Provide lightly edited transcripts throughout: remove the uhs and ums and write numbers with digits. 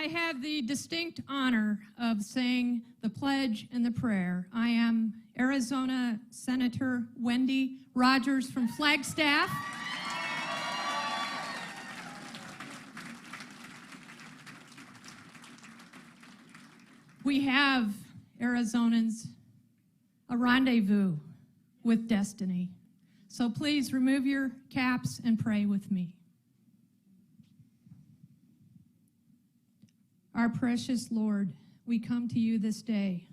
have the distinct honor of saying the pledge and the prayer. I am Arizona Senator Wendy Rogers from Flagstaff. We have, Arizonans, a rendezvous with destiny. So please remove your caps and pray with me. Our precious Lord, we come to you this day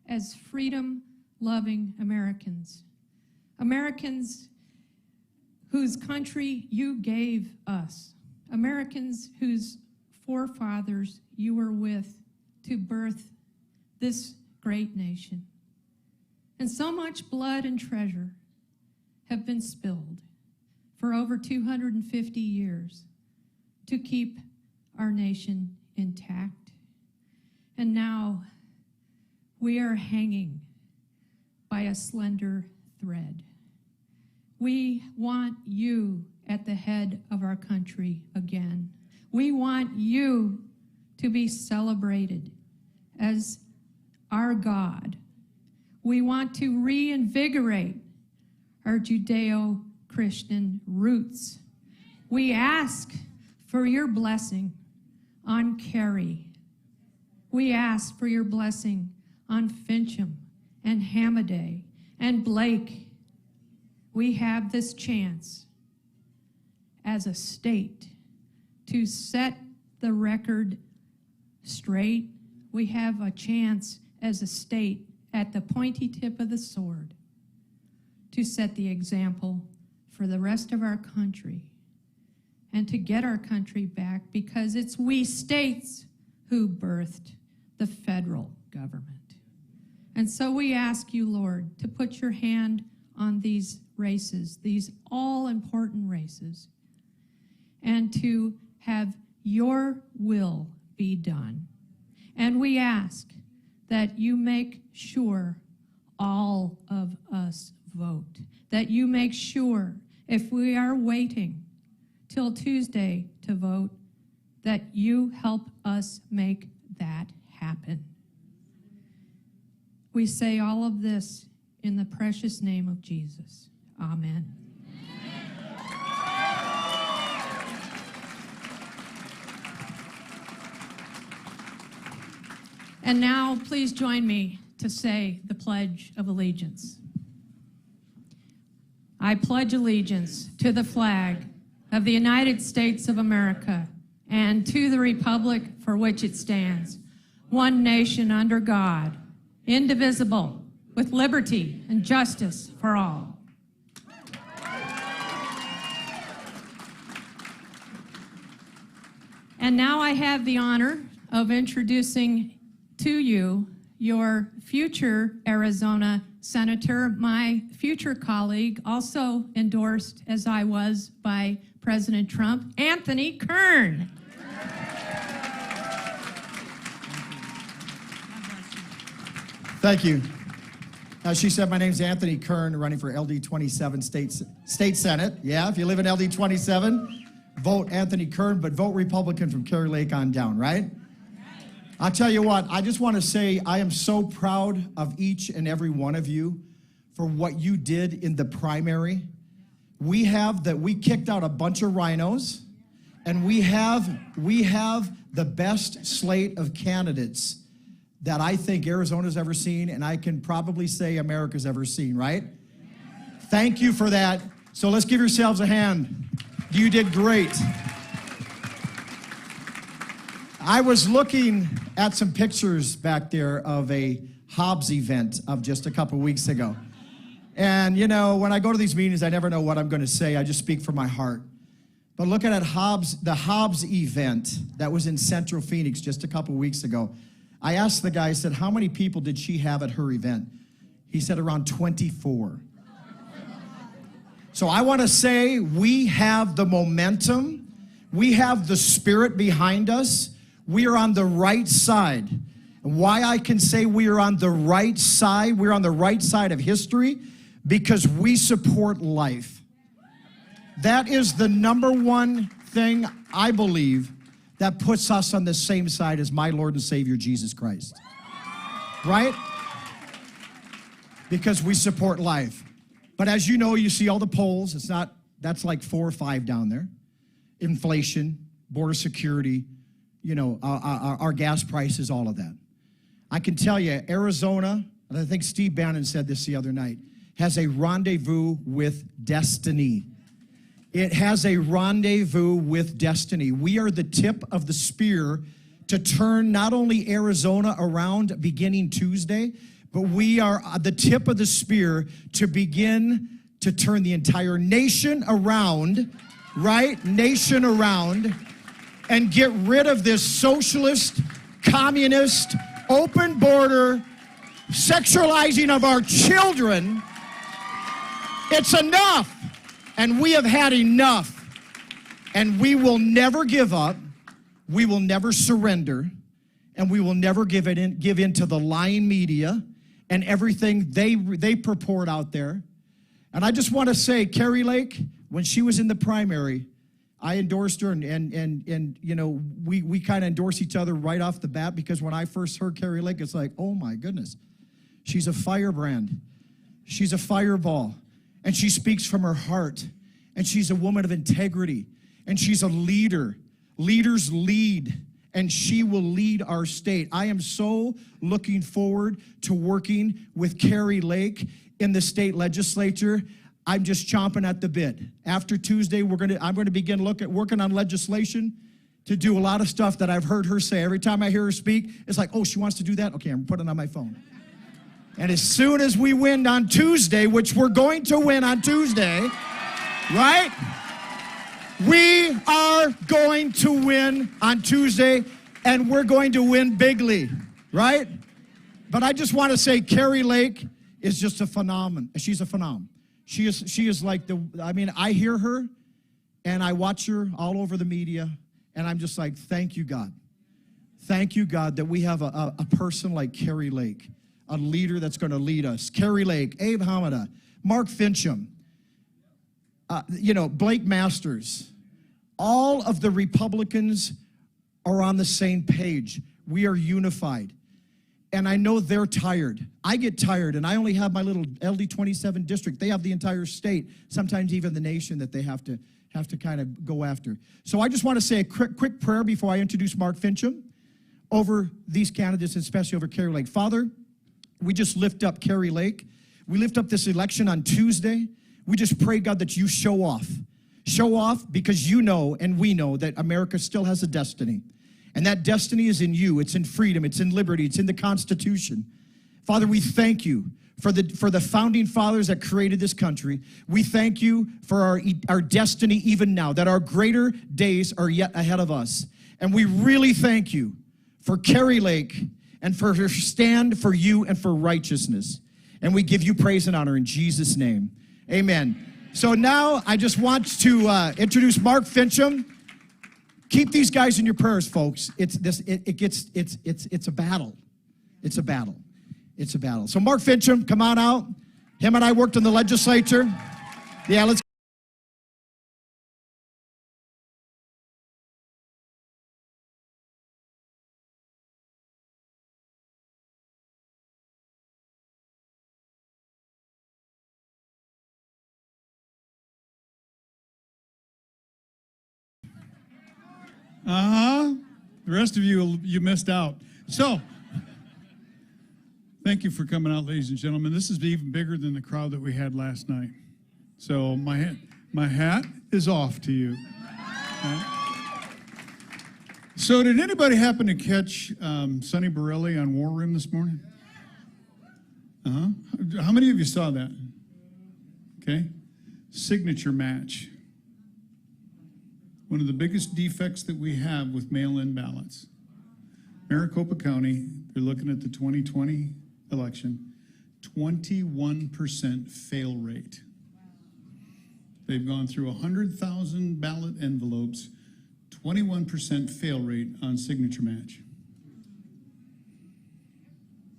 as freedom-loving Americans, Americans whose country you gave us, Americans whose forefathers you were with to birth this great nation. And so much blood and treasure have been spilled for over 250 years to keep our nation intact. And now we are hanging by a slender thread. We want you at the head of our country again. We want you to be celebrated as our God. We want to reinvigorate our Judeo-Christian roots. We ask for your blessing on Kari. We ask for your blessing on Finchem and Hamadeh and Blake. We have this chance as a state to set the record straight. We have a chance as a state at the pointy tip of the sword to set the example for the rest of our country and to get our country back, because it's we states who birthed the federal government. And so we ask you, Lord, to put your hand on these races, these all-important races, and to have your will be done. And we ask that you make sure all of us vote, that you make sure if we are waiting till Tuesday to vote, that you help us make that happen. We say all of this in the precious name of Jesus. Amen. And now, please join me to say the Pledge of Allegiance. I pledge allegiance to the flag of the United States of America and to the republic for which it stands, one nation under God, indivisible, with liberty and justice for all. And now I have the honor of introducing to you your future Arizona Senator, my future colleague, also endorsed as I was by President Trump, Anthony Kern. Thank you. She said my name's Anthony Kern, running for LD 27 State Senate. Yeah, if you live in LD 27, vote Anthony Kern, but vote Republican from Kari Lake on down, right? I'll tell you what, I just want to say I am so proud of each and every one of you for what you did in the primary. We kicked out a bunch of rhinos, and we have the best slate of candidates that I think Arizona's ever seen, and I can probably say America's ever seen, right? Thank you for that. So let's give yourselves a hand. You did great. I was looking at some pictures back there of a Hobbs event of just a couple weeks ago. And you know, when I go to these meetings, I never know what I'm gonna say. I just speak from my heart. But looking at the Hobbs event that was in Central Phoenix just a couple weeks ago, I asked the guy, I said, how many people did she have at her event? He said around 24. So I wanna say we have the momentum, we have the spirit behind us. We are on the right side. And why I can say we are on the right side, we're on the right side of history, because we support life. That is the number one thing I believe that puts us on the same side as my Lord and Savior, Jesus Christ. Right? Because we support life. But as you know, you see all the polls. That's like 4 or 5 down there. Inflation, border security, our gas prices, all of that. I can tell you, Arizona, and I think Steve Bannon said this the other night, has a rendezvous with destiny. It has a rendezvous with destiny. We are the tip of the spear to turn not only Arizona around beginning Tuesday, but we are the tip of the spear to begin to turn the entire nation around, right? Nation around, and get rid of this socialist, communist, open border, sexualizing of our children. It's enough. And we have had enough. And we will never give up. We will never surrender. And we will never give in to the lying media and everything they purport out there. And I just want to say, Kari Lake, when she was in the primary, I endorsed her, and we kind of endorse each other right off the bat, because when I first heard Kari Lake, it's like, oh my goodness, she's a firebrand. She's a fireball, and she speaks from her heart, and she's a woman of integrity, and she's a leader. Leaders lead, and she will lead our state. I am so looking forward to working with Kari Lake in the state legislature. I'm just chomping at the bit. After Tuesday, I'm going to begin working on legislation to do a lot of stuff that I've heard her say. Every time I hear her speak, it's like, oh, she wants to do that? Okay, I'm putting it on my phone. And as soon as we win on Tuesday, which we're going to win on Tuesday, right? We are going to win on Tuesday, and we're going to win bigly, right? But I just want to say Kari Lake is just a phenomenon. She's a phenomenon. She is like I hear her, and I watch her all over the media, and I'm just like, thank you, God. Thank you, God, that we have a person like Kari Lake, a leader that's going to lead us. Kari Lake, Abe Hamadeh, Mark Fincham, Blake Masters. All of the Republicans are on the same page. We are unified. And I know they're tired. I get tired, and I only have my little LD27 district. They have the entire state, sometimes even the nation, that they have to kind of go after. So I just want to say a quick prayer before I introduce Mark Fincham over these candidates, especially over Kari Lake. Father, we just lift up Kari Lake. We lift up this election on Tuesday. We just pray, God, that you show off. Show off, because you know and we know that America still has a destiny. And that destiny is in you. It's in freedom. It's in liberty. It's in the Constitution. Father, we thank you for the founding fathers that created this country. We thank you for our destiny even now, that our greater days are yet ahead of us. And we really thank you for Kari Lake and for her stand for you and for righteousness. And we give you praise and honor in Jesus' name. Amen. So now I just want to introduce Mark Fincham. Keep these guys in your prayers, folks. It's a battle. It's a battle. It's a battle. So Mark Fincham, come on out. Him and I worked in the legislature. Yeah, let's. The rest of you missed out. So, thank you for coming out, ladies and gentlemen. This is even bigger than the crowd that we had last night. So my hat is off to you. Okay. So did anybody happen to catch Sonny Borelli on War Room this morning? How many of you saw that? Okay. Signature match. One of the biggest defects that we have with mail-in ballots. Maricopa County, they're looking at the 2020 election, 21% fail rate. They've gone through 100,000 ballot envelopes, 21% fail rate on signature match.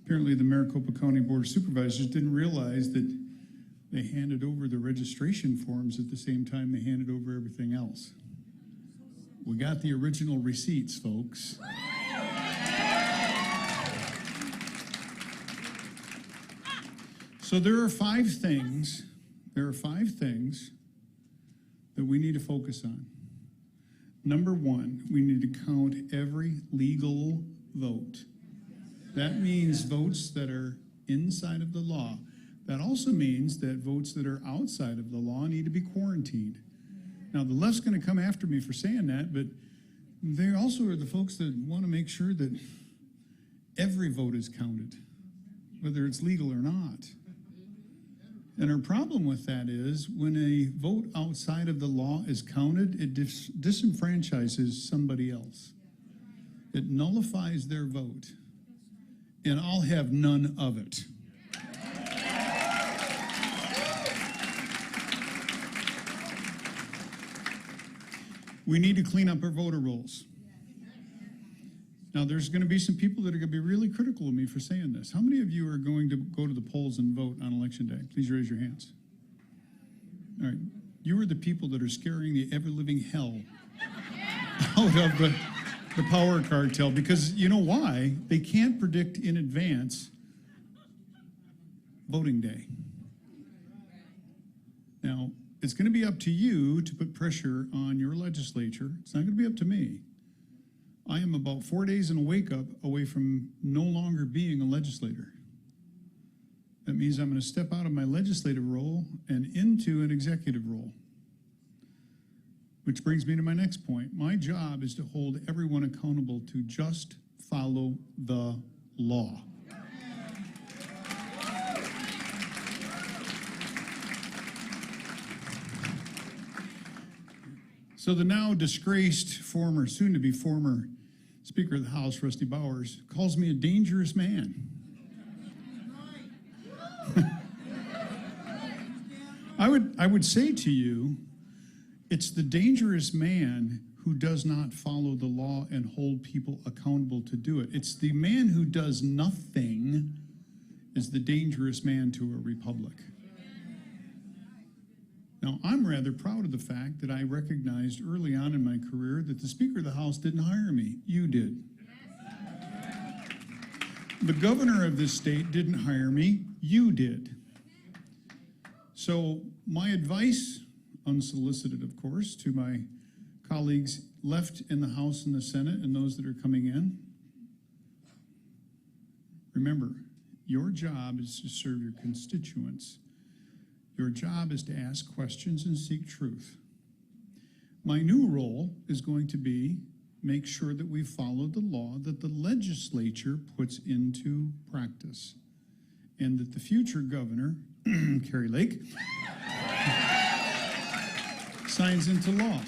Apparently the Maricopa County Board of Supervisors didn't realize that they handed over the registration forms at the same time they handed over everything else. We got the original receipts, folks. So there are five things that we need to focus on. Number one, we need to count every legal vote. That means votes that are inside of the law. That also means that votes that are outside of the law need to be quarantined. Now, the left's going to come after me for saying that, but they also are the folks that want to make sure that every vote is counted, whether it's legal or not. And our problem with that is when a vote outside of the law is counted, it disenfranchises somebody else. It nullifies their vote. And I'll have none of it. We need to clean up our voter rolls. Now, there's going to be some people that are going to be really critical of me for saying this. How many of you are going to go to the polls and vote on Election Day? Please raise your hands. All right. You are the people that are scaring the ever-living hell out of the power cartel, because you know why? They can't predict in advance voting day. Now, it's going to be up to you to put pressure on your legislature. It's not going to be up to me. I am about 4 days in a wake-up away from no longer being a legislator. That means I'm going to step out of my legislative role and into an executive role. Which brings me to my next point. My job is to hold everyone accountable to just follow the law. So the now disgraced soon-to-be former Speaker of the House, Rusty Bowers, calls me a dangerous man. I would say to you, it's the dangerous man who does not follow the law and hold people accountable to do it. It's the man who does nothing is the dangerous man to a republic. Now, I'm rather proud of the fact that I recognized early on in my career that the Speaker of the House didn't hire me. You did. The governor of this state didn't hire me. You did. So my advice, unsolicited of course, to my colleagues left in the House and the Senate and those that are coming in, remember, your job is to serve your constituents. Your job is to ask questions and seek truth. My new role is going to be make sure that we follow the law that the legislature puts into practice and that the future governor, Kari Lake, signs into law.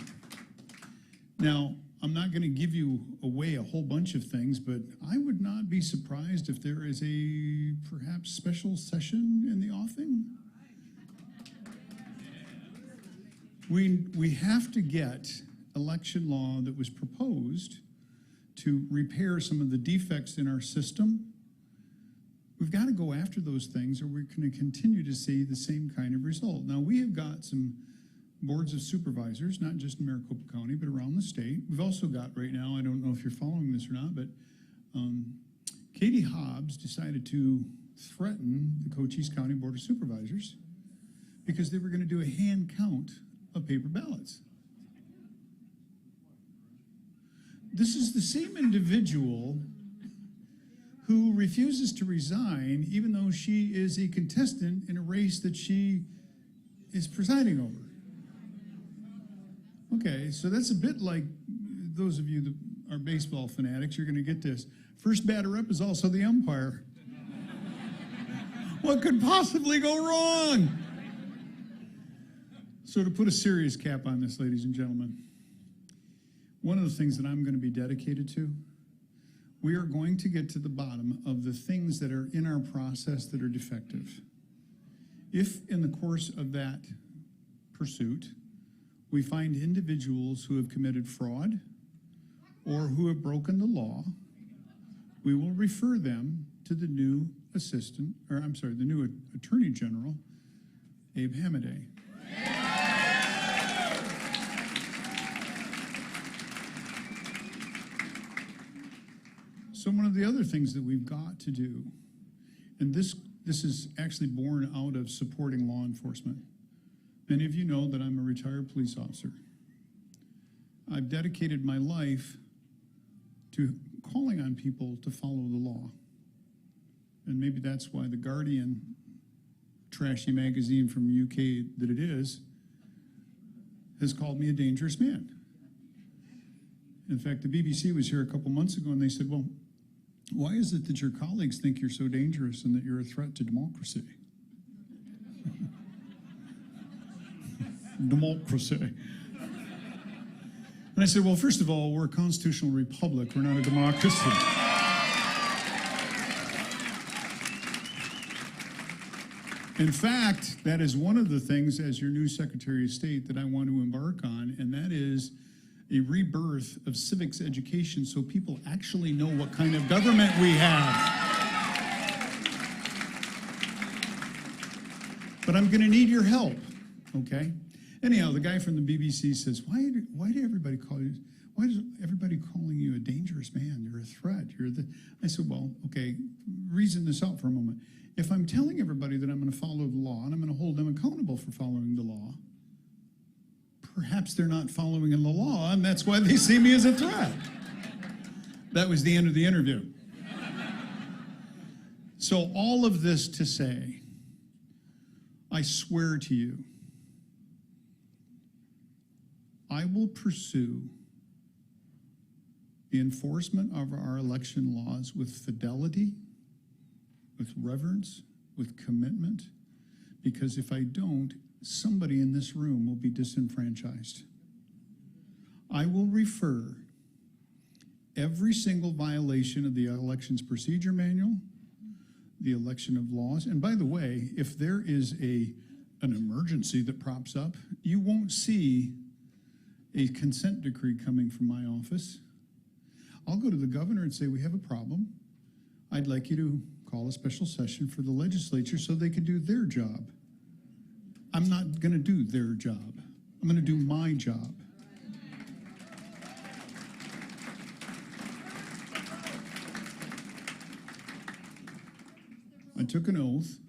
Now, I'm not going to give you away a whole bunch of things, but I would not be surprised if there is a perhaps special session in the offing. We have to get election law that was proposed to repair some of the defects in our system. We've got to go after those things or we're going to continue to see the same kind of result. Now, we have got some boards of supervisors, not just in Maricopa County, but around the state. We've also got right now, I don't know if you're following this or not, but Katie Hobbs decided to threaten the Cochise County Board of Supervisors because they were going to do a hand count of paper ballots. This is the same individual who refuses to resign even though she is a contestant in a race that she is presiding over. Okay, so that's a bit like those of you that are baseball fanatics, you're going to get this. First batter up is also the umpire. What could possibly go wrong? So to put a serious cap on this, ladies and gentlemen, one of the things that I'm going to be dedicated to, we are going to get to the bottom of the things that are in our process that are defective. If in the course of that pursuit, we find individuals who have committed fraud or who have broken the law, we will refer them to the new the new Attorney General, Abe Hamadeh. So one of the other things that we've got to do, and this is actually born out of supporting law enforcement. Many of you know that I'm a retired police officer. I've dedicated my life to calling on people to follow the law. And maybe that's why The Guardian, trashy magazine from UK that it is, has called me a dangerous man. In fact, the BBC was here a couple months ago and they said, well, why is it that your colleagues think you're so dangerous and that you're a threat to democracy? Democracy. And I said, well, first of all, we're a constitutional republic. We're not a democracy. In fact, that is one of the things as your new Secretary of State that I want to embark on, and that is a rebirth of civics education so people actually know what kind of government we have. But I'm going to need your help, okay? Anyhow, the guy from the BBC says, why is everybody calling you a dangerous man? You're a threat. I said, well, okay, reason this out for a moment. If I'm telling everybody that I'm going to follow the law and I'm going to hold them accountable for following the law, perhaps they're not following in the law, and that's why they see me as a threat. That was the end of the interview. So all of this to say, I swear to you, I will pursue the enforcement of our election laws with fidelity, with reverence, with commitment, because if I don't, somebody in this room will be disenfranchised. I will refer every single violation of the Elections Procedure Manual, the election of laws, and by the way, if there is an emergency that props up, you won't see a consent decree coming from my office. I'll go to the governor and say, we have a problem. I'd like you to call a special session for the legislature so they can do their job. I'm not going to do their job. I'm going to do my job. I took an oath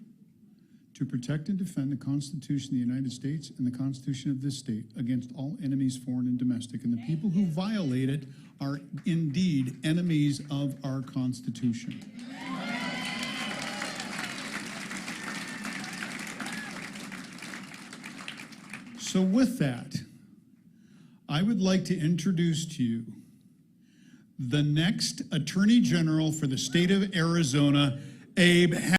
to protect and defend the Constitution of the United States and the Constitution of this state against all enemies, foreign and domestic. And the people who violate it are indeed enemies of our Constitution. So with that, I would like to introduce to you the next Attorney General for the state of Arizona, Abe Hamadeh.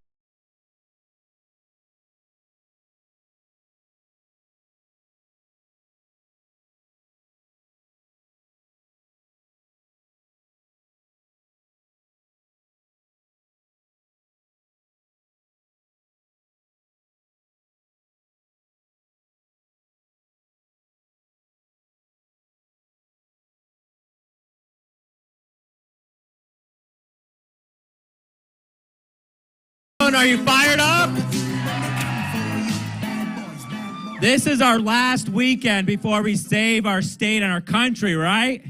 Are you fired up? This is our last weekend before we save our state and our country, right?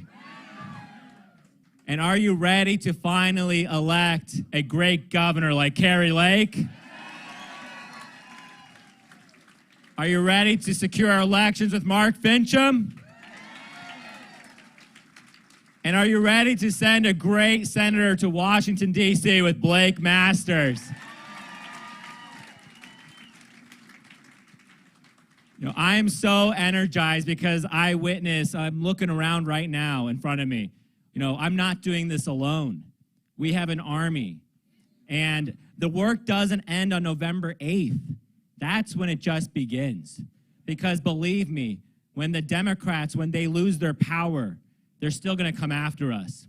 And are you ready to finally elect a great governor like Kari Lake? Are you ready to secure our elections with Mark Fincham? And are you ready to send a great senator to Washington, D.C. with Blake Masters? You know, I am so energized because I'm looking around right now in front of me. You know, I'm not doing this alone. We have an army. And the work doesn't end on November 8th. That's when it just begins. Because believe me, when the Democrats, when they lose their power, they're still going to come after us.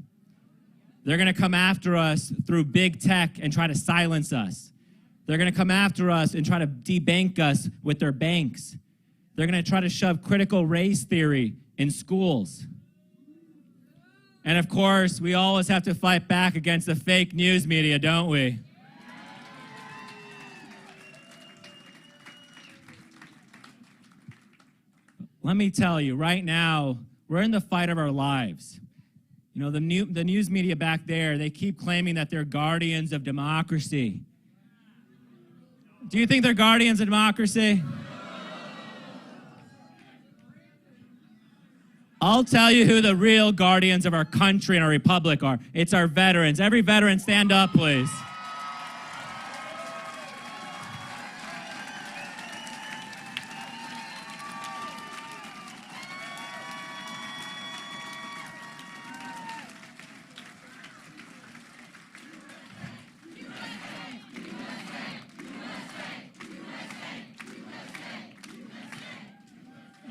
They're going to come after us through big tech and try to silence us. They're going to come after us and try to debank us with their banks. They're going to try to shove critical race theory in schools. And of course, we always have to fight back against the fake news media, don't we? Let me tell you, right now, we're in the fight of our lives. You know, the news media back there, they keep claiming that they're guardians of democracy. Do you think they're guardians of democracy? I'll tell you who the real guardians of our country and our republic are. It's our veterans. Every veteran, stand up, please.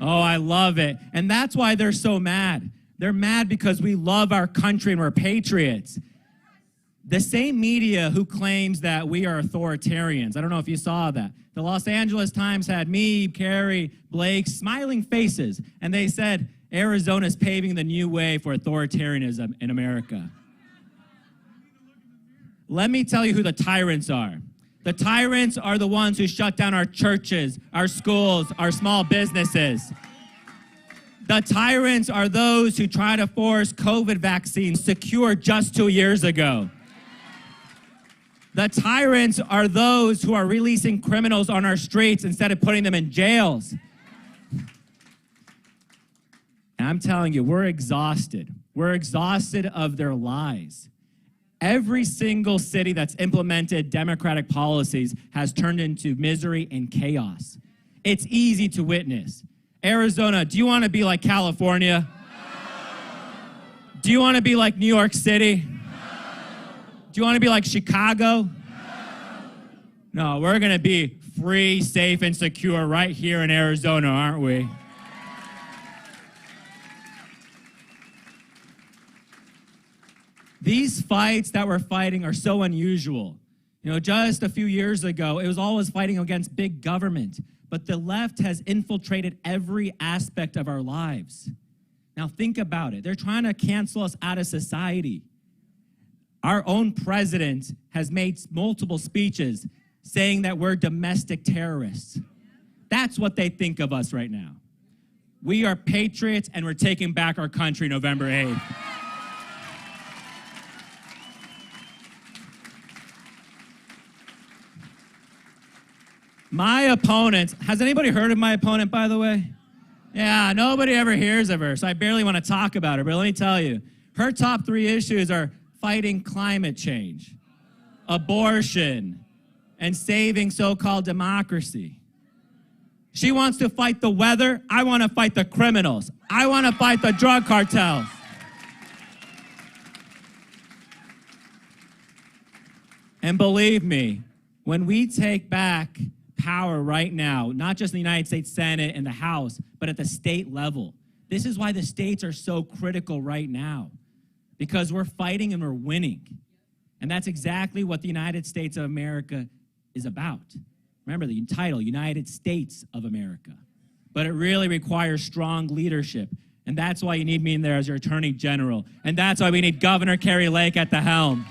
Oh, I love it. And that's why they're so mad. They're mad because we love our country and we're patriots. The same media who claims that we are authoritarians, I don't know if you saw that. The Los Angeles Times had me, Kari, Blake, smiling faces, and they said Arizona is paving the new way for authoritarianism in America. Let me tell you who the tyrants are. The tyrants are the ones who shut down our churches, our schools, our small businesses. The tyrants are those who try to force COVID vaccines secured just 2 years ago. The tyrants are those who are releasing criminals on our streets instead of putting them in jails. And I'm telling you, we're exhausted. We're exhausted of their lies. Every single city that's implemented democratic policies has turned into misery and chaos. It's easy to witness. Arizona, do you want to be like California? No. Do you want to be like New York City? No. Do you want to be like Chicago? No, we're going to be free, safe, and secure right here in Arizona, aren't we? These fights that we're fighting are so unusual. You know, just a few years ago, it was always fighting against big government, but the left has infiltrated every aspect of our lives. Now think about it. They're trying to cancel us out of society. Our own president has made multiple speeches saying that we're domestic terrorists. That's what they think of us right now. We are patriots and we're taking back our country November 8th. My opponent, has anybody heard of my opponent, by the way? Yeah, nobody ever hears of her, so I barely want to talk about her, but let me tell you, her top 3 issues are fighting climate change, abortion, and saving so-called democracy. She wants to fight the weather. I want to fight the criminals. I want to fight the drug cartels. And believe me, when we take back power right now, not just in the United States Senate and the House, but at the state level. This is why the states are so critical right now, because we're fighting and we're winning. And that's exactly what the United States of America is about. Remember the title, United States of America. But it really requires strong leadership. And that's why you need me in there as your Attorney General. And that's why we need Governor Kari Lake at the helm.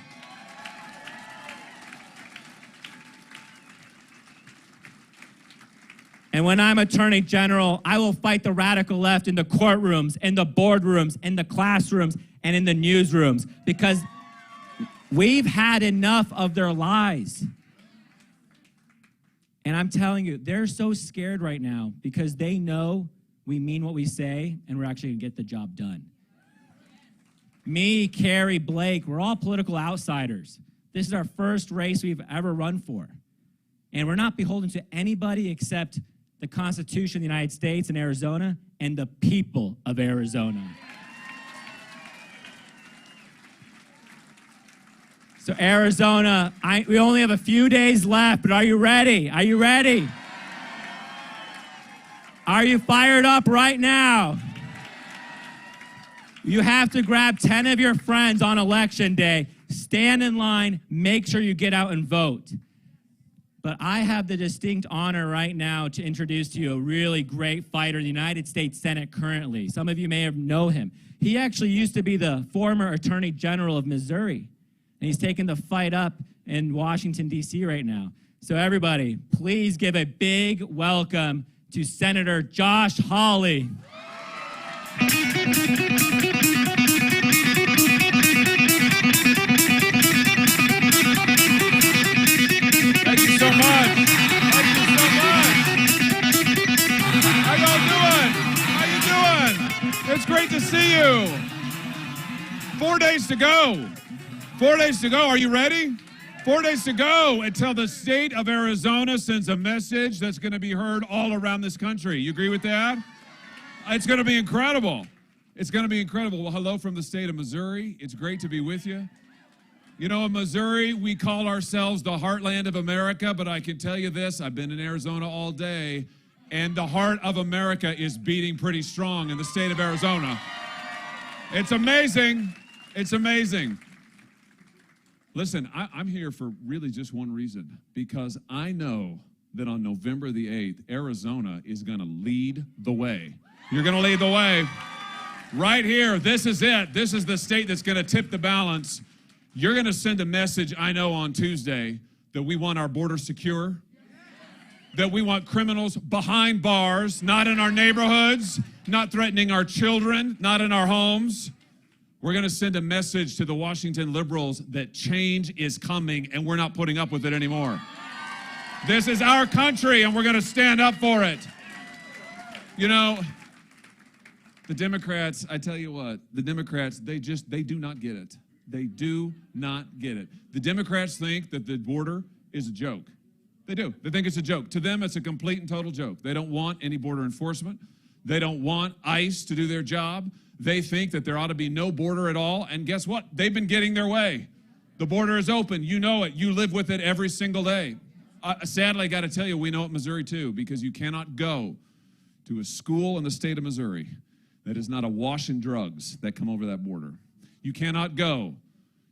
And when I'm Attorney General, I will fight the radical left in the courtrooms, in the boardrooms, in the classrooms, and in the newsrooms, because we've had enough of their lies. And I'm telling you, they're so scared right now because they know we mean what we say and we're actually going to get the job done. Me, Kari, Blake, we're all political outsiders. This is our first race we've ever run for. And we're not beholden to anybody except the Constitution of the United States and Arizona and the people of Arizona. So Arizona, we only have a few days left, but are you ready? Are you ready? Are you fired up right now? You have to grab 10 of your friends on election day, stand in line, make sure you get out and vote. But I have the distinct honor right now to introduce to you a really great fighter in the United States Senate currently. Some of you may know him. He actually used to be the former Attorney General of Missouri. And he's taking the fight up in Washington, D.C. right now. So everybody, please give a big welcome to Senator Josh Hawley. you. 4 days to go. 4 days to go. Are you ready? 4 days to go until the state of Arizona sends a message that's going to be heard all around this country. You agree with that? It's going to be incredible. It's going to be incredible. Well, hello from the state of Missouri. It's great to be with you. You know, in Missouri, we call ourselves the heartland of America, but I can tell you this, I've been in Arizona all day, and the heart of America is beating pretty strong in the state of Arizona. It's amazing. It's amazing. Listen, I'm here for really just one reason, because I know that on November the 8th, Arizona is going to lead the way. You're going to lead the way. Right here, this is it. This is the state that's going to tip the balance. You're going to send a message, I know, on Tuesday that we want our border secure, that we want criminals behind bars, not in our neighborhoods, not threatening our children, not in our homes. We're going to send a message to the Washington liberals that change is coming and we're not putting up with it anymore. This is our country and we're going to stand up for it. You know, the Democrats, I tell you what, the Democrats, they do not get it. They do not get it. The Democrats think that the border is a joke. They do. They think it's a joke. To them, it's a complete and total joke. They don't want any border enforcement. They don't want ICE to do their job. They think that there ought to be no border at all. And guess what? They've been getting their way. The border is open. You know it. You live with it every single day. Sadly, I got to tell you, we know it Missouri too, because you cannot go to a school in the state of Missouri that is not awash in drugs that come over that border. You cannot go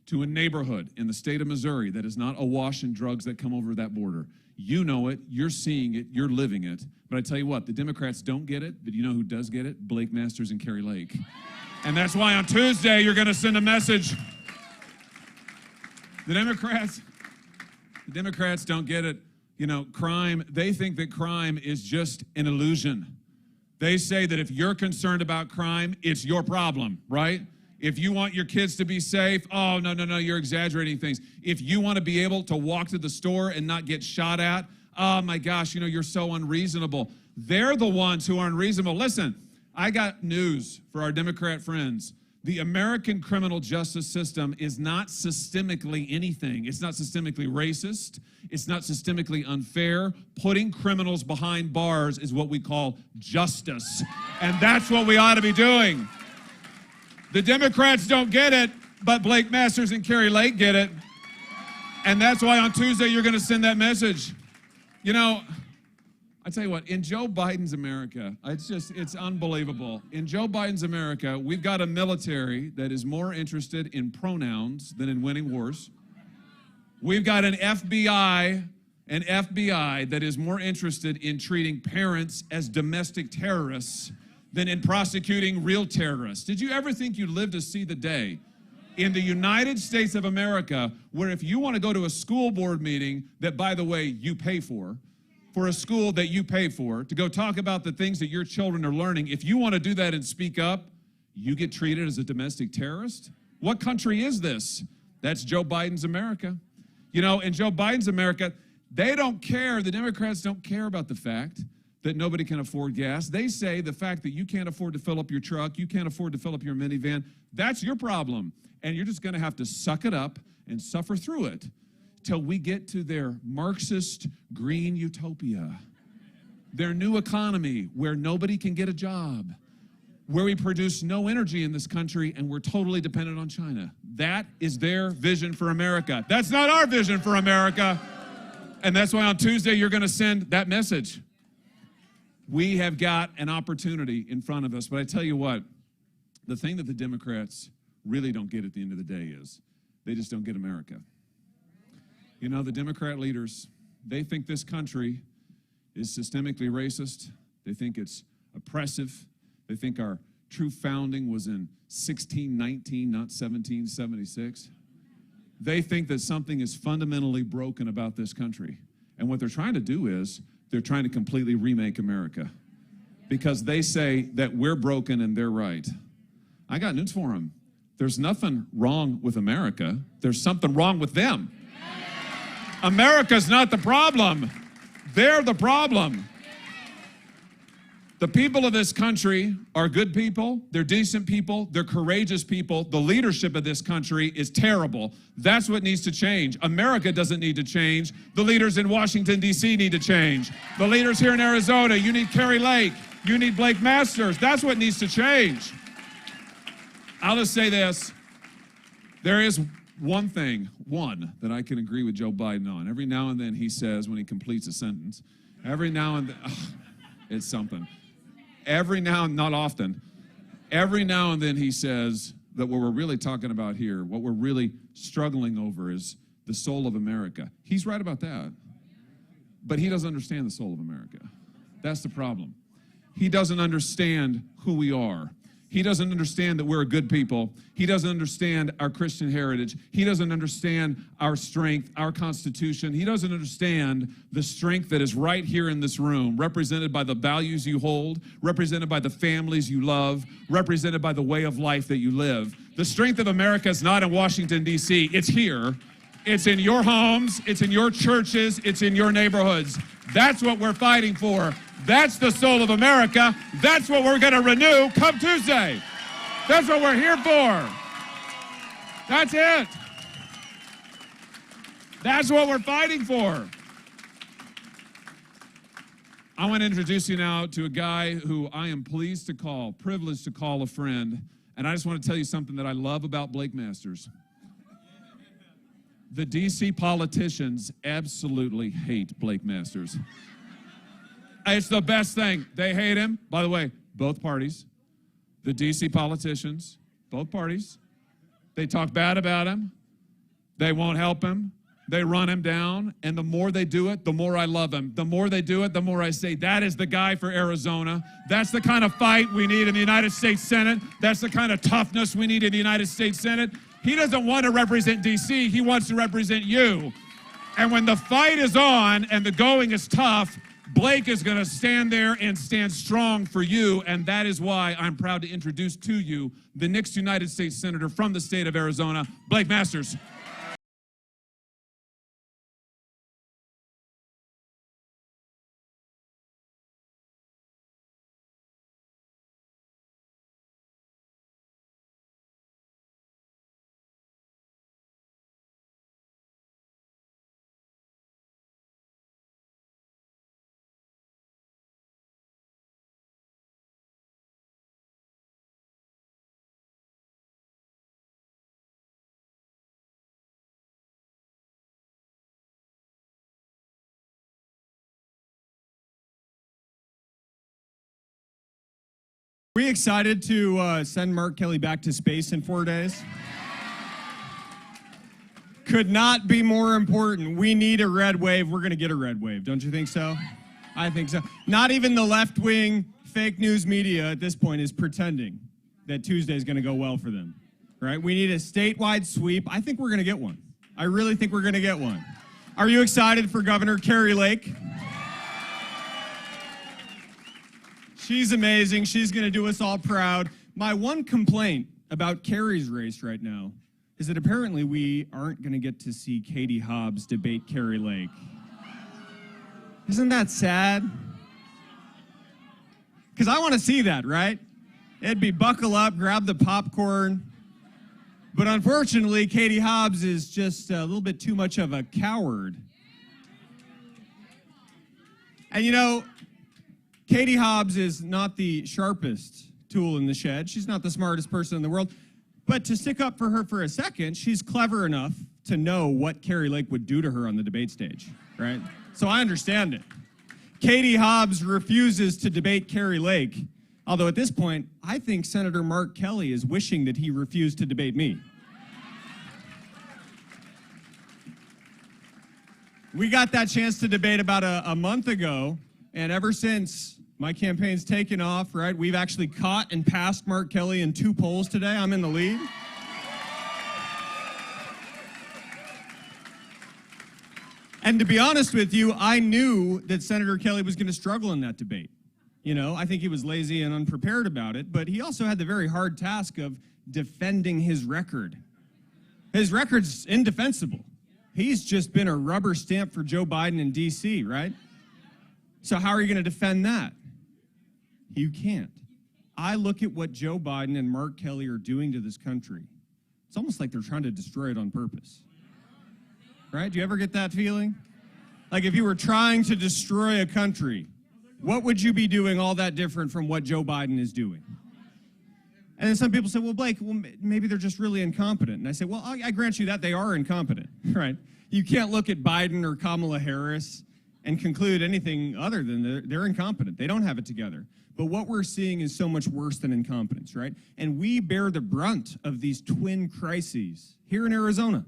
to a neighborhood in the state of Missouri that is not awash in drugs that come over that border. You know it, you're seeing it, you're living it. But I tell you what, the Democrats don't get it, but you know who does get it? Blake Masters and Kari Lake. And that's why on Tuesday you're going to send a message. The Democrats don't get it. You know, crime, they think that crime is just an illusion. They say that if you're concerned about crime, it's your problem, right? If you want your kids to be safe, oh, no, you're exaggerating things. If you want to be able to walk to the store and not get shot at, oh my gosh, you know, you're so unreasonable. They're the ones who are unreasonable. Listen, I got news for our Democrat friends. The American criminal justice system is not systemically anything. It's not systemically racist. It's not systemically unfair. Putting criminals behind bars is what we call justice. And that's what we ought to be doing. The Democrats don't get it, but Blake Masters and Kari Lake get it. And that's why on Tuesday you're going to send that message. You know, I tell you what, in Joe Biden's America, it's unbelievable. In Joe Biden's America, we've got a military that is more interested in pronouns than in winning wars. We've got an FBI that is more interested in treating parents as domestic terrorists than in prosecuting real terrorists. Did you ever think you'd live to see the day in the United States of America where if you want to go to a school board meeting that, by the way, you pay for a school that you pay for, to go talk about the things that your children are learning, if you want to do that and speak up, you get treated as a domestic terrorist? What country is this? That's Joe Biden's America. You know, in Joe Biden's America, they don't care, the Democrats don't care about the fact that nobody can afford gas. They say the fact that you can't afford to fill up your truck, you can't afford to fill up your minivan, that's your problem. And you're just going to have to suck it up and suffer through it till we get to their Marxist green utopia, their new economy where nobody can get a job, where we produce no energy in this country and we're totally dependent on China. That is their vision for America. That's not our vision for America. And that's why on Tuesday you're going to send that message. We have got an opportunity in front of us, but I tell you what, the thing that the Democrats really don't get at the end of the day is they just don't get America. You know, the Democrat leaders, they think this country is systemically racist. They think it's oppressive. They think our true founding was in 1619, not 1776. They think that something is fundamentally broken about this country. And what they're trying to do is they're trying to completely remake America because they say that we're broken and they're right. I got news for them. There's nothing wrong with America. There's something wrong with them. America's not the problem. They're the problem. The people of this country are good people, they're decent people, they're courageous people. The leadership of this country is terrible. That's what needs to change. America doesn't need to change. The leaders in Washington, D.C. need to change. The leaders here in Arizona, you need Kari Lake, you need Blake Masters. That's what needs to change. I'll just say this. There is one thing, that I can agree with Joe Biden on. Every now and then he says, when he completes a sentence, every now and then, it's something. Every now and not often, every now and then he says that what we're really talking about here, what we're really struggling over is the soul of America. He's right about that, but he doesn't understand the soul of America. That's the problem. He doesn't understand who we are. He doesn't understand that we're a good people. He doesn't understand our Christian heritage. He doesn't understand our strength, our Constitution. He doesn't understand the strength that is right here in this room, represented by the values you hold, represented by the families you love, represented by the way of life that you live. The strength of America is not in Washington, D.C. It's here. It's in your homes. It's in your churches. It's in your neighborhoods. That's what we're fighting for. That's the soul of America. That's what we're going to renew come Tuesday. That's what we're here for. That's it. That's what we're fighting for. I want to introduce you now to a guy who I am pleased to call, privileged to call a friend. And I just want to tell you something that I love about Blake Masters. The D.C. politicians absolutely hate Blake Masters. It's the best thing. They hate him. By the way, both parties, the D.C. politicians, both parties, they talk bad about him. They won't help him. They run him down. And the more they do it, the more I love him. The more they do it, the more I say, that is the guy for Arizona. That's the kind of fight we need in the United States Senate. That's the kind of toughness we need in the United States Senate. He doesn't want to represent D.C. He wants to represent you. And when the fight is on and the going is tough, Blake is going to stand there and stand strong for you, and that is why I'm proud to introduce to you the next United States Senator from the state of Arizona, Blake Masters. Are we excited to send Mark Kelly back to space in 4 days? Could not be more important. We need a red wave. We're going to get a red wave. Don't you think so? I think so. Not even the left-wing fake news media at this point is pretending that Tuesday is going to go well for them, right? We need a statewide sweep. I think we're going to get one. I really think we're going to get one. Are you excited for Governor Kari Lake? She's amazing. She's going to do us all proud. My one complaint about Kari's race right now is that apparently we aren't going to get to see Katie Hobbs debate Kari Lake. Isn't that sad? Because I want to see that, right? It'd be buckle up, grab the popcorn. But unfortunately, Katie Hobbs is just a little bit too much of a coward. And you know, Katie Hobbs is not the sharpest tool in the shed. She's not the smartest person in the world. But to stick up for her for a second, she's clever enough to know what Kari Lake would do to her on the debate stage, right? So I understand it. Katie Hobbs refuses to debate Kari Lake, although at this point, I think Senator Mark Kelly is wishing that he refused to debate me. We got that chance to debate about a month ago, and ever since, my campaign's taken off, right? We've actually caught and passed Mark Kelly in 2 polls today. I'm in the lead. And to be honest with you, I knew that Senator Kelly was going to struggle in that debate. You know, I think he was lazy and unprepared about it, but he also had the very hard task of defending his record. His record's indefensible. He's just been a rubber stamp for Joe Biden in D.C., right? So how are you going to defend that? You can't. I look at what Joe Biden and Mark Kelly are doing to this country. It's almost like they're trying to destroy it on purpose. Right? Do you ever get that feeling? Like if you were trying to destroy a country, what would you be doing all that different from what Joe Biden is doing? And then some people say, well, Blake, maybe they're just really incompetent. And I say, well, I grant you that they are incompetent, right? You can't look at Biden or Kamala Harris and conclude anything other than they're incompetent. They don't have it together. But what we're seeing is so much worse than incompetence, right? And we bear the brunt of these twin crises here in Arizona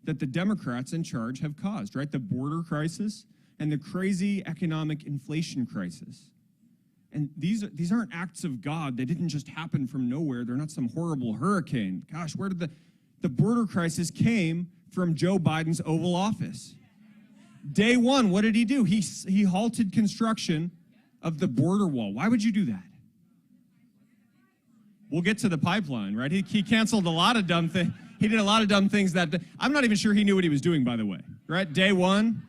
that the Democrats in charge have caused, right? The border crisis and the crazy economic inflation crisis. And these aren't acts of God. They didn't just happen from nowhere. They're not some horrible hurricane. Gosh, where did the border crisis came from Joe Biden's Oval Office. Day one, what did he do? He halted construction of the border wall. Why would you do that? We'll get to the pipeline, right? He canceled a lot of dumb things. He did a lot of dumb things that I'm not even sure he knew what he was doing, by the way, right? Day one,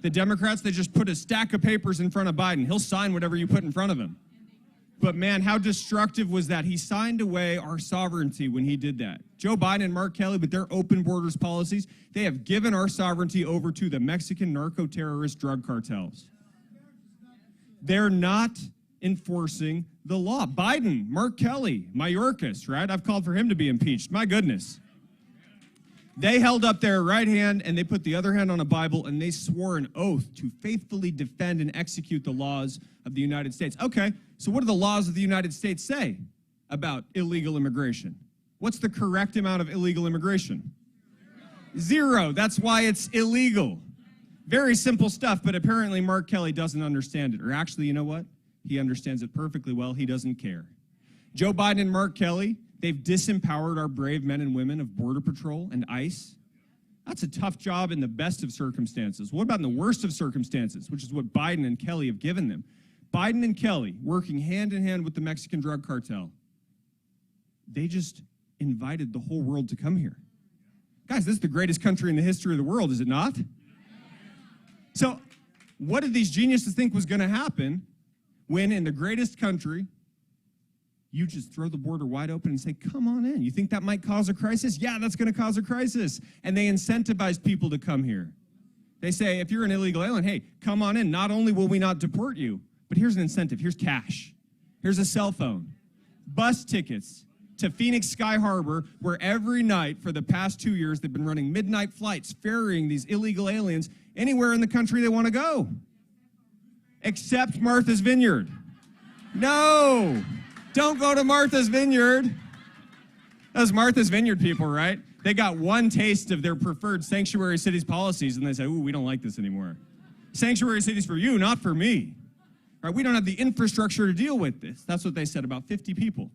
the Democrats, they just put a stack of papers in front of Biden. He'll sign whatever you put in front of him. But man, how destructive was that? He signed away our sovereignty when he did that. Joe Biden and Mark Kelly, with their open borders policies, they have given our sovereignty over to the Mexican narco-terrorist drug cartels. They're not enforcing the law. Biden, Mark Kelly, Mayorkas, right? I've called for him to be impeached. My goodness. They held up their right hand and they put the other hand on a Bible and they swore an oath to faithfully defend and execute the laws of the United States. Okay, so what do the laws of the United States say about illegal immigration? What's the correct amount of illegal immigration? Zero. That's why it's illegal. Very simple stuff, but apparently Mark Kelly doesn't understand it. Or actually, you know what? He understands it perfectly well. He doesn't care. Joe Biden and Mark Kelly, they've disempowered our brave men and women of Border Patrol and ICE. That's a tough job in the best of circumstances. What about in the worst of circumstances, which is what Biden and Kelly have given them? Biden and Kelly, working hand in hand with the Mexican drug cartel, they just invited the whole world to come here. Guys, this is the greatest country in the history of the world, is it not? So what did these geniuses think was going to happen when in the greatest country, you just throw the border wide open and say, come on in. You think that might cause a crisis? Yeah, that's going to cause a crisis. And they incentivize people to come here. They say, if you're an illegal alien, hey, come on in. Not only will we not deport you, but here's an incentive. Here's cash. Here's a cell phone. Bus tickets to Phoenix Sky Harbor, where every night for the past 2 years, they've been running midnight flights, ferrying these illegal aliens anywhere in the country they want to go. Except Martha's Vineyard. No. Don't go to Martha's Vineyard. Those Martha's Vineyard people, right? They got one taste of their preferred sanctuary cities policies, and they say, ooh, we don't like this anymore. Sanctuary cities for you, not for me. Right? We don't have the infrastructure to deal with this. That's what they said about 50 people.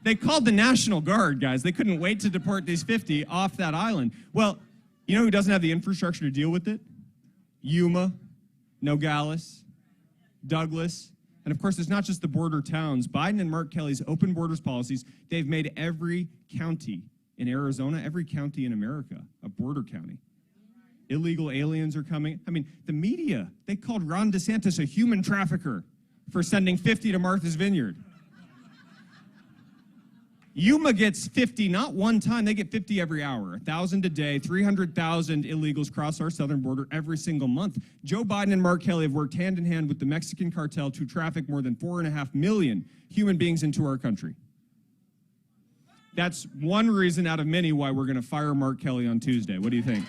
They called the National Guard, guys. They couldn't wait to deport these 50 off that island. Well, you know who doesn't have the infrastructure to deal with it? Yuma, Nogales, Douglas. And of course, it's not just the border towns. Biden and Mark Kelly's open borders policies, they've made every county in Arizona, every county in America, a border county. Illegal aliens are coming. I mean, the media, they called Ron DeSantis a human trafficker for sending 50 to Martha's Vineyard. Yuma gets 50, not one time, they get 50 every hour, 1,000 a day, 300,000 illegals cross our southern border every single month. Joe Biden and Mark Kelly have worked hand in hand with the Mexican cartel to traffic more than 4.5 million human beings into our country. That's one reason out of many why we're going to fire Mark Kelly on Tuesday. What do you think?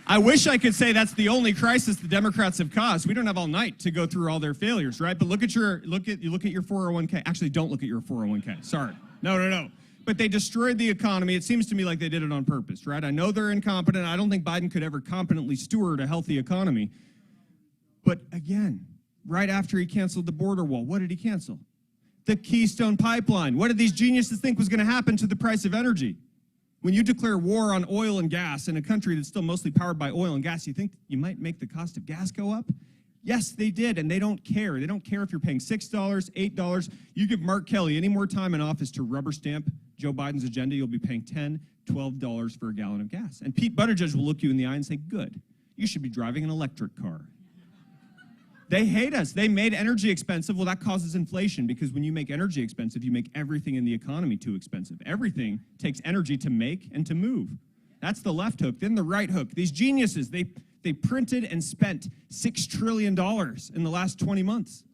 I wish I could say that's the only crisis the Democrats have caused. We don't have all night to go through all their failures, right? But look at your 401k. Actually, don't look at your 401k. Sorry. No. But they destroyed the economy. It seems to me like they did it on purpose, right? I know they're incompetent. I don't think Biden could ever competently steward a healthy economy. But again, right after he canceled the border wall, what did he cancel? The Keystone Pipeline. What did these geniuses think was going to happen to the price of energy? When you declare war on oil and gas in a country that's still mostly powered by oil and gas, you think you might make the cost of gas go up? Yes, they did, and they don't care. They don't care if you're paying $6, $8. You give Mark Kelly any more time in office to rubber stamp Joe Biden's agenda, you'll be paying $10, $12 for a gallon of gas. And Pete Buttigieg will look you in the eye and say, good. you should be driving an electric car. They hate us. They made energy expensive. Well, that causes inflation because when you make energy expensive, you make everything in the economy too expensive. Everything takes energy to make and to move. That's the left hook. Then the right hook. These geniuses, they printed and spent $6 trillion in the last 20 months.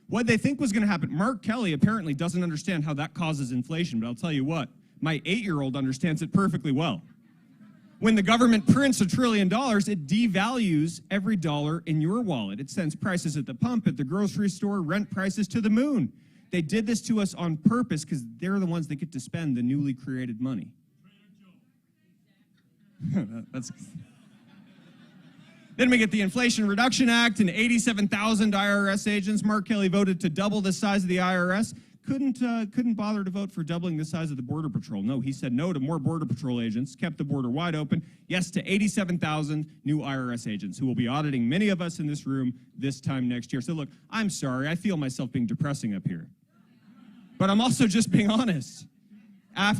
What they think was going to happen, Mark Kelly apparently doesn't understand how that causes inflation, but I'll tell you what, my 8-year-old understands it perfectly well. When the government prints $1 trillion, it devalues every dollar in your wallet. It sends prices at the pump, at the grocery store, rent prices to the moon. They did this to us on purpose because they're the ones that get to spend the newly created money. Then we get the Inflation Reduction Act and 87,000 IRS agents. Mark Kelly voted to double the size of the IRS. Couldn't bother to vote for doubling the size of the Border Patrol. No, he said no to more Border Patrol agents, kept the border wide open. Yes to 87,000 new IRS agents who will be auditing many of us in this room this time next year. So look, I'm sorry. I feel myself being depressing up here. But I'm also just being honest. I'm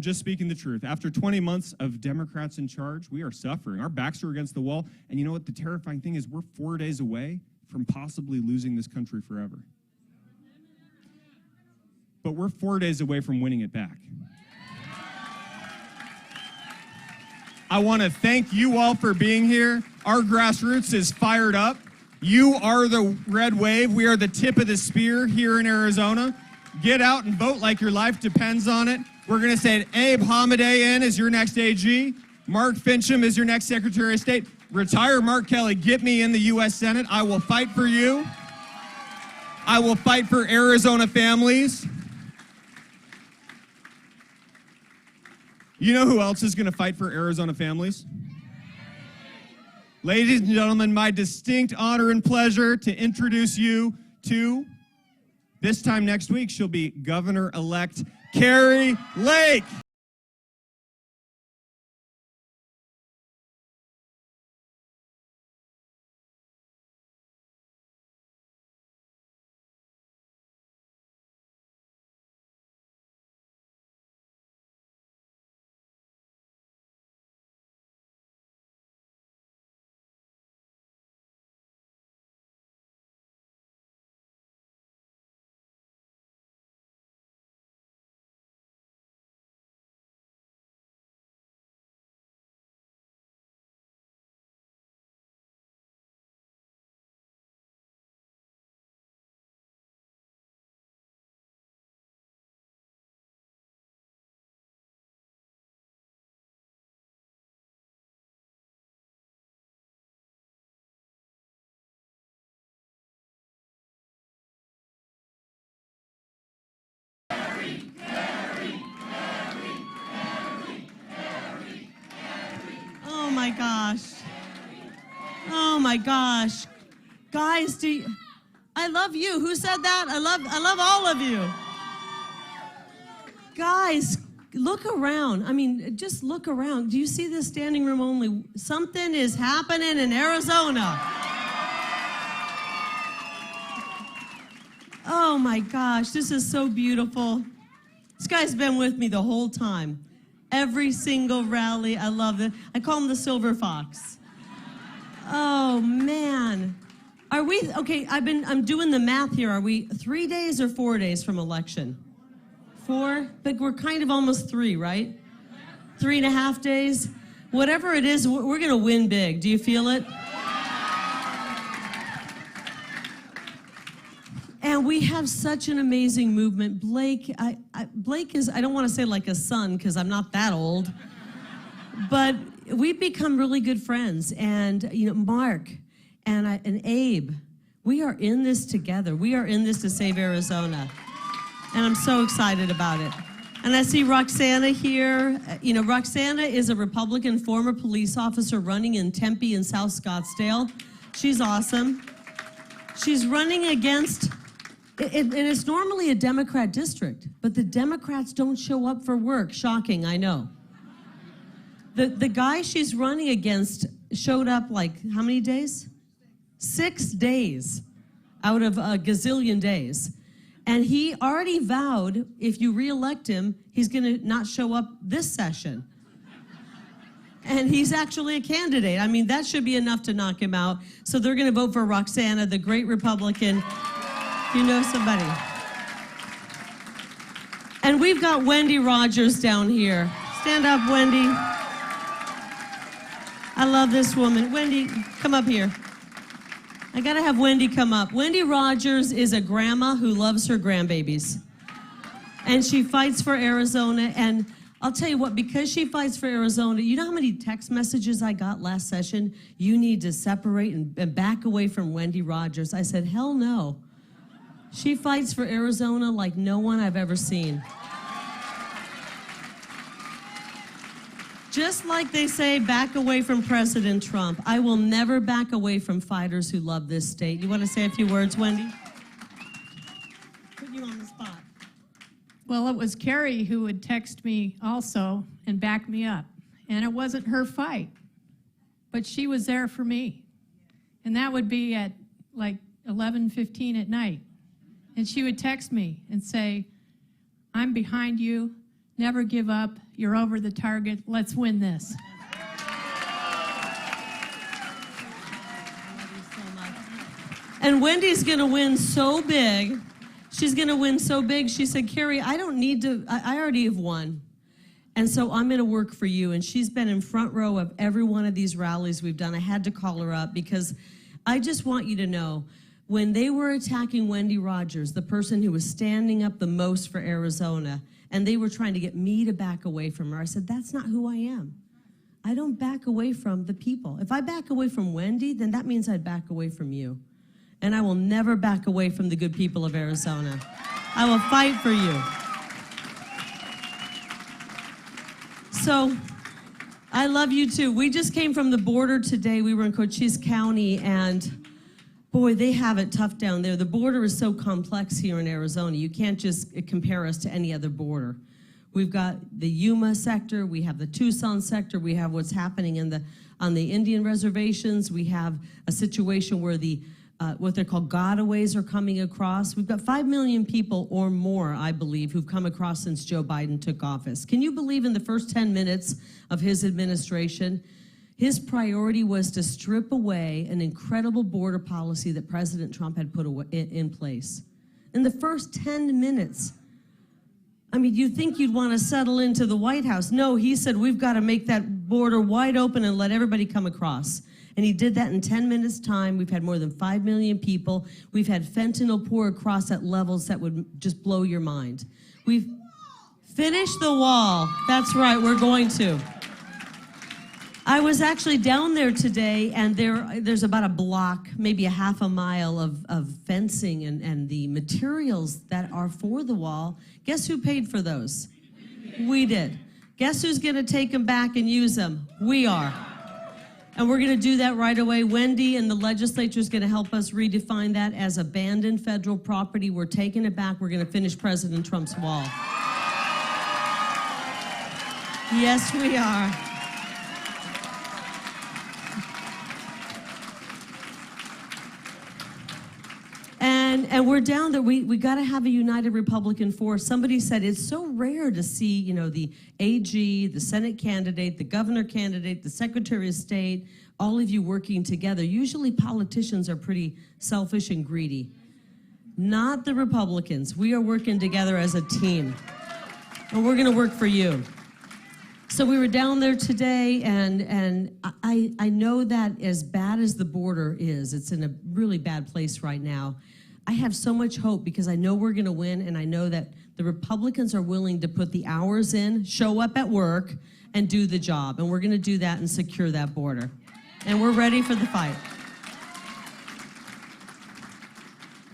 just speaking the truth. After 20 months of Democrats in charge, we are suffering. Our backs are against the wall. And you know what the terrifying thing is? We're 4 days away from possibly losing this country forever. But we're 4 days away from winning it back. I want to thank you all for being here. Our grassroots is fired up. You are the red wave. We are the tip of the spear here in Arizona. Get out and vote like your life depends on it. We're going to say Abe Hamadeh in as your next AG. Mark Fincham is your next Secretary of State. Retire Mark Kelly. Get me in the U.S. Senate. I will fight for you. I will fight for Arizona families. You know who else is going to fight for Arizona families? Ladies and gentlemen, my distinct honor and pleasure to introduce you to, this time next week, she'll be Governor-elect Kari Lake. Oh my gosh. Oh my gosh. Guys, I love you. Who said that? I love all of you. Guys, look around. I mean, just look around. Do you see this standing room only? Something is happening in Arizona. Oh my gosh, this is so beautiful. This guy's been with me the whole time. Every single rally, I love it. I call him the Silver Fox. Oh man. Are we, okay, I'm doing the math here. Are we 3 days or 4 days from election? 4? But we're kind of almost 3, right? 3.5 days? Whatever it is, we're gonna win big. Do you feel it? And we have such an amazing movement. Blake, Blake is, I don't want to say like a son because I'm not that old, but we've become really good friends. And you know, Mark and Abe, we are in this together. We are in this to save Arizona. And I'm so excited about it. And I see Roxana here. You know, Roxana is a Republican former police officer running in Tempe and South Scottsdale. She's awesome. She's running against, and it's normally a Democrat district, but the Democrats don't show up for work. Shocking, I know. The guy she's running against showed up like, how many days? 6 days out of a gazillion days. And he already vowed, if you reelect him, he's gonna not show up this session. And he's actually a candidate. I mean, that should be enough to knock him out. So they're going to vote for Roxana, the great Republican. You know somebody. And we've got Wendy Rogers down here. Stand up, Wendy. I love this woman. Wendy, come up here. I got to have Wendy come up. Wendy Rogers is a grandma who loves her grandbabies. And she fights for Arizona. And I'll tell you what, because she fights for Arizona, you know how many text messages I got last session? You need to separate and back away from Wendy Rogers. I said, hell no. She fights for Arizona like no one I've ever seen. Just like they say, back away from President Trump. I will never back away from fighters who love this state. You want to say a few words, Wendy? Put you on the spot. Well, it was Kari who would text me also and back me up. And it wasn't her fight, but she was there for me. And that would be at like 11:15 at night. And she would text me and say, I'm behind you. Never give up. You're over the target. Let's win this. And Wendy's going to win so big. She's going to win so big. She said, Kari, I don't need to, I already have won. And so I'm going to work for you. And she's been in front row of every one of these rallies we've done. I had to call her up because I just want you to know, when they were attacking Wendy Rogers, the person who was standing up the most for Arizona, and they were trying to get me to back away from her, I said, that's not who I am. I don't back away from the people. If I back away from Wendy, then that means I'd back away from you. And I will never back away from the good people of Arizona. I will fight for you. So, I love you too. We just came from the border today. We were in Cochise County, and boy, they have it tough down there. The border is so complex here in Arizona. You can't just compare us to any other border. We've got the Yuma sector, we have the Tucson sector, we have what's happening on the Indian reservations. We have a situation where what they're called gotaways are coming across. We've got 5 million people or more, I believe, who've come across since Joe Biden took office. Can you believe in the first 10 minutes of his administration, his priority was to strip away an incredible border policy that President Trump had put in place? In the first 10 minutes. I mean, you'd think you'd want to settle into the White House. No, he said, we've got to make that border wide open and let everybody come across. And he did that in 10 minutes' time. We've had more than 5 million people. We've had fentanyl pour across at levels that would just blow your mind. We've finished the wall. That's right, we're going to. I was actually down there today, and there's about a block, maybe a half a mile of fencing and the materials that are for the wall. Guess who paid for those? We did. Guess who's going to take them back and use them? We are. And we're going to do that right away. Wendy and the legislature is going to help us redefine that as abandoned federal property. We're taking it back. We're going to finish President Trump's wall. Yes, we are. And we're down there. We got to have a united Republican force. Somebody said it's so rare to see, you know, the AG, the Senate candidate, the governor candidate, the Secretary of State, all of you working together. Usually politicians are pretty selfish and greedy. Not the Republicans. We are working together as a team. And we're going to work for you. So we were down there today, and I know that as bad as the border is, it's in a really bad place right now. I have so much hope because I know we're going to win, and I know that the Republicans are willing to put the hours in, show up at work, and do the job. And we're going to do that and secure that border. And we're ready for the fight.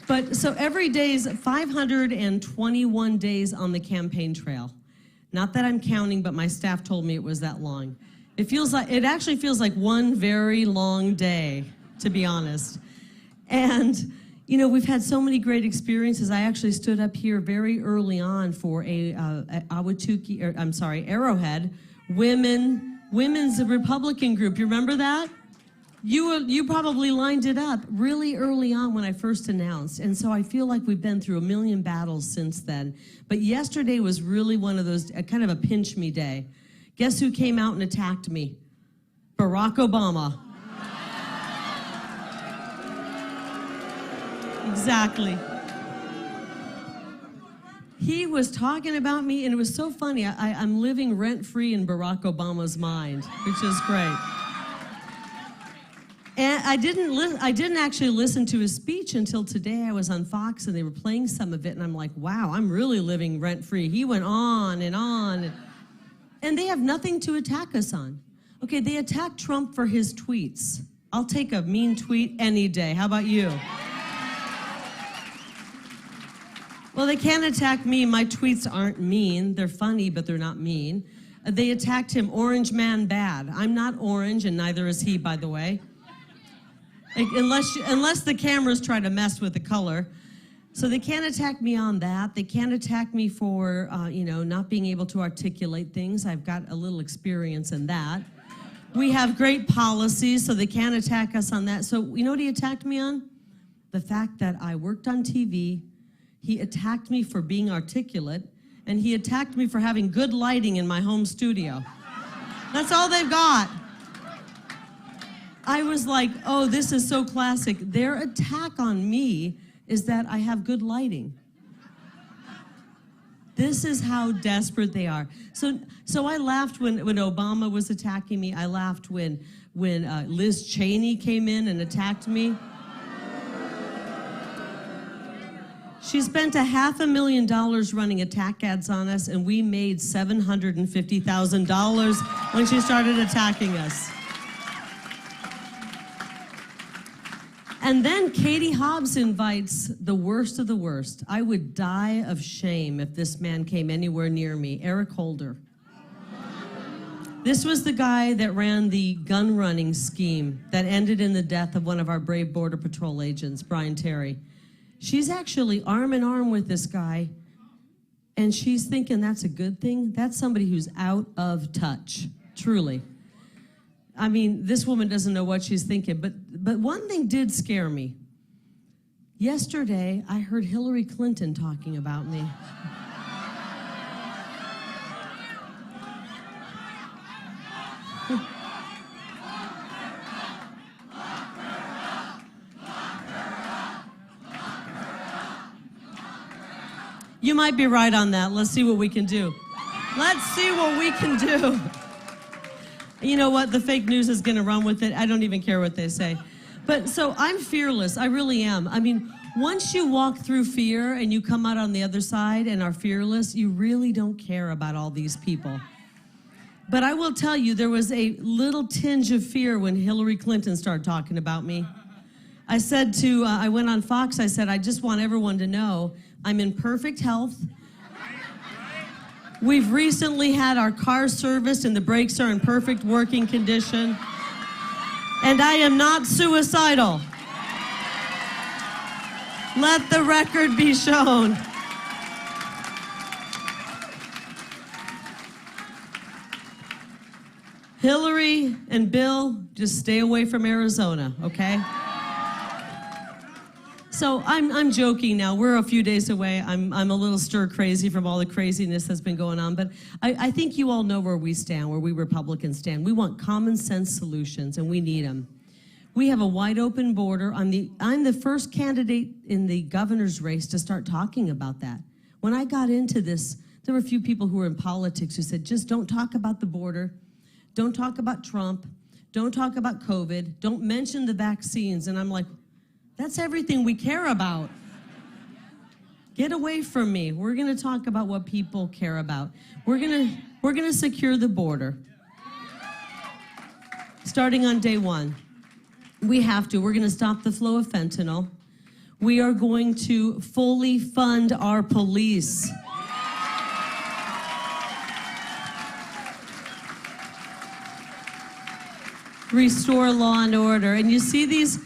But so every day is 521 days on the campaign trail. Not that I'm counting, but my staff told me it was that long. It actually feels like one very long day, to be honest. And you know, we've had so many great experiences. I actually stood up here very early on for Arrowhead women's Republican group. You remember that? You probably lined it up really early on when I first announced. And so I feel like we've been through a million battles since then. But yesterday was really one of those, kind of a pinch me day. Guess who came out and attacked me? Barack Obama. Exactly. He was talking about me, and it was so funny. I'm living rent-free in Barack Obama's mind, which is great. And I didn't actually listen to his speech until today. I was on Fox, and they were playing some of it, and I'm like, wow, I'm really living rent-free. He went on and on. And they have nothing to attack us on. Okay, they attack Trump for his tweets. I'll take a mean tweet any day. How about you? Well, they can't attack me. My tweets aren't mean. They're funny, but they're not mean. They attacked him, orange man bad. I'm not orange, and neither is he, by the way. Unless the cameras try to mess with the color. So they can't attack me on that. They can't attack me for, not being able to articulate things. I've got a little experience in that. We have great policies, so they can't attack us on that. So you know what he attacked me on? The fact that I worked on TV. He attacked me for being articulate, and he attacked me for having good lighting in my home studio. That's all they've got. I was like, oh, this is so classic. Their attack on me is that I have good lighting. This is how desperate they are. So I laughed when Obama was attacking me. I laughed when Liz Cheney came in and attacked me. She spent $500,000 running attack ads on us, and we made $750,000 when she started attacking us. And then Katie Hobbs invites the worst of the worst. I would die of shame if this man came anywhere near me. Eric Holder. This was the guy that ran the gun running scheme that ended in the death of one of our brave Border Patrol agents, Brian Terry. She's actually arm in arm with this guy, and she's thinking that's a good thing. That's somebody who's out of touch, truly. I mean, this woman doesn't know what she's thinking, but one thing did scare me. Yesterday, I heard Hillary Clinton talking about me. You might be right on that. Let's see what we can do. Let's see what we can do. You know what? The fake news is going to run with it. I don't even care what they say. But so I'm fearless. I really am. I mean, once you walk through fear and you come out on the other side and are fearless, you really don't care about all these people. But I will tell you, there was a little tinge of fear when Hillary Clinton started talking about me. I said I went on Fox, I said, I just want everyone to know I'm in perfect health. We've recently had our car serviced and the brakes are in perfect working condition. And I am not suicidal. Let the record be shown. Hillary and Bill, just stay away from Arizona, okay? So I'm joking now. We're a few days away. I'm a little stir crazy from all the craziness that's been going on. But I think you all know where we stand, where we Republicans stand. We want common sense solutions, and we need them. We have a wide open border. I'm the first candidate in the governor's race to start talking about that. When I got into this, there were a few people who were in politics who said, just don't talk about the border. Don't talk about Trump. Don't talk about COVID. Don't mention the vaccines. And I'm like, that's everything we care about. Get away from me. We're going to talk about what people care about. We're going to secure the border. Starting on day one. We have to. We're going to stop the flow of fentanyl. We are going to fully fund our police. Restore law and order. And you see these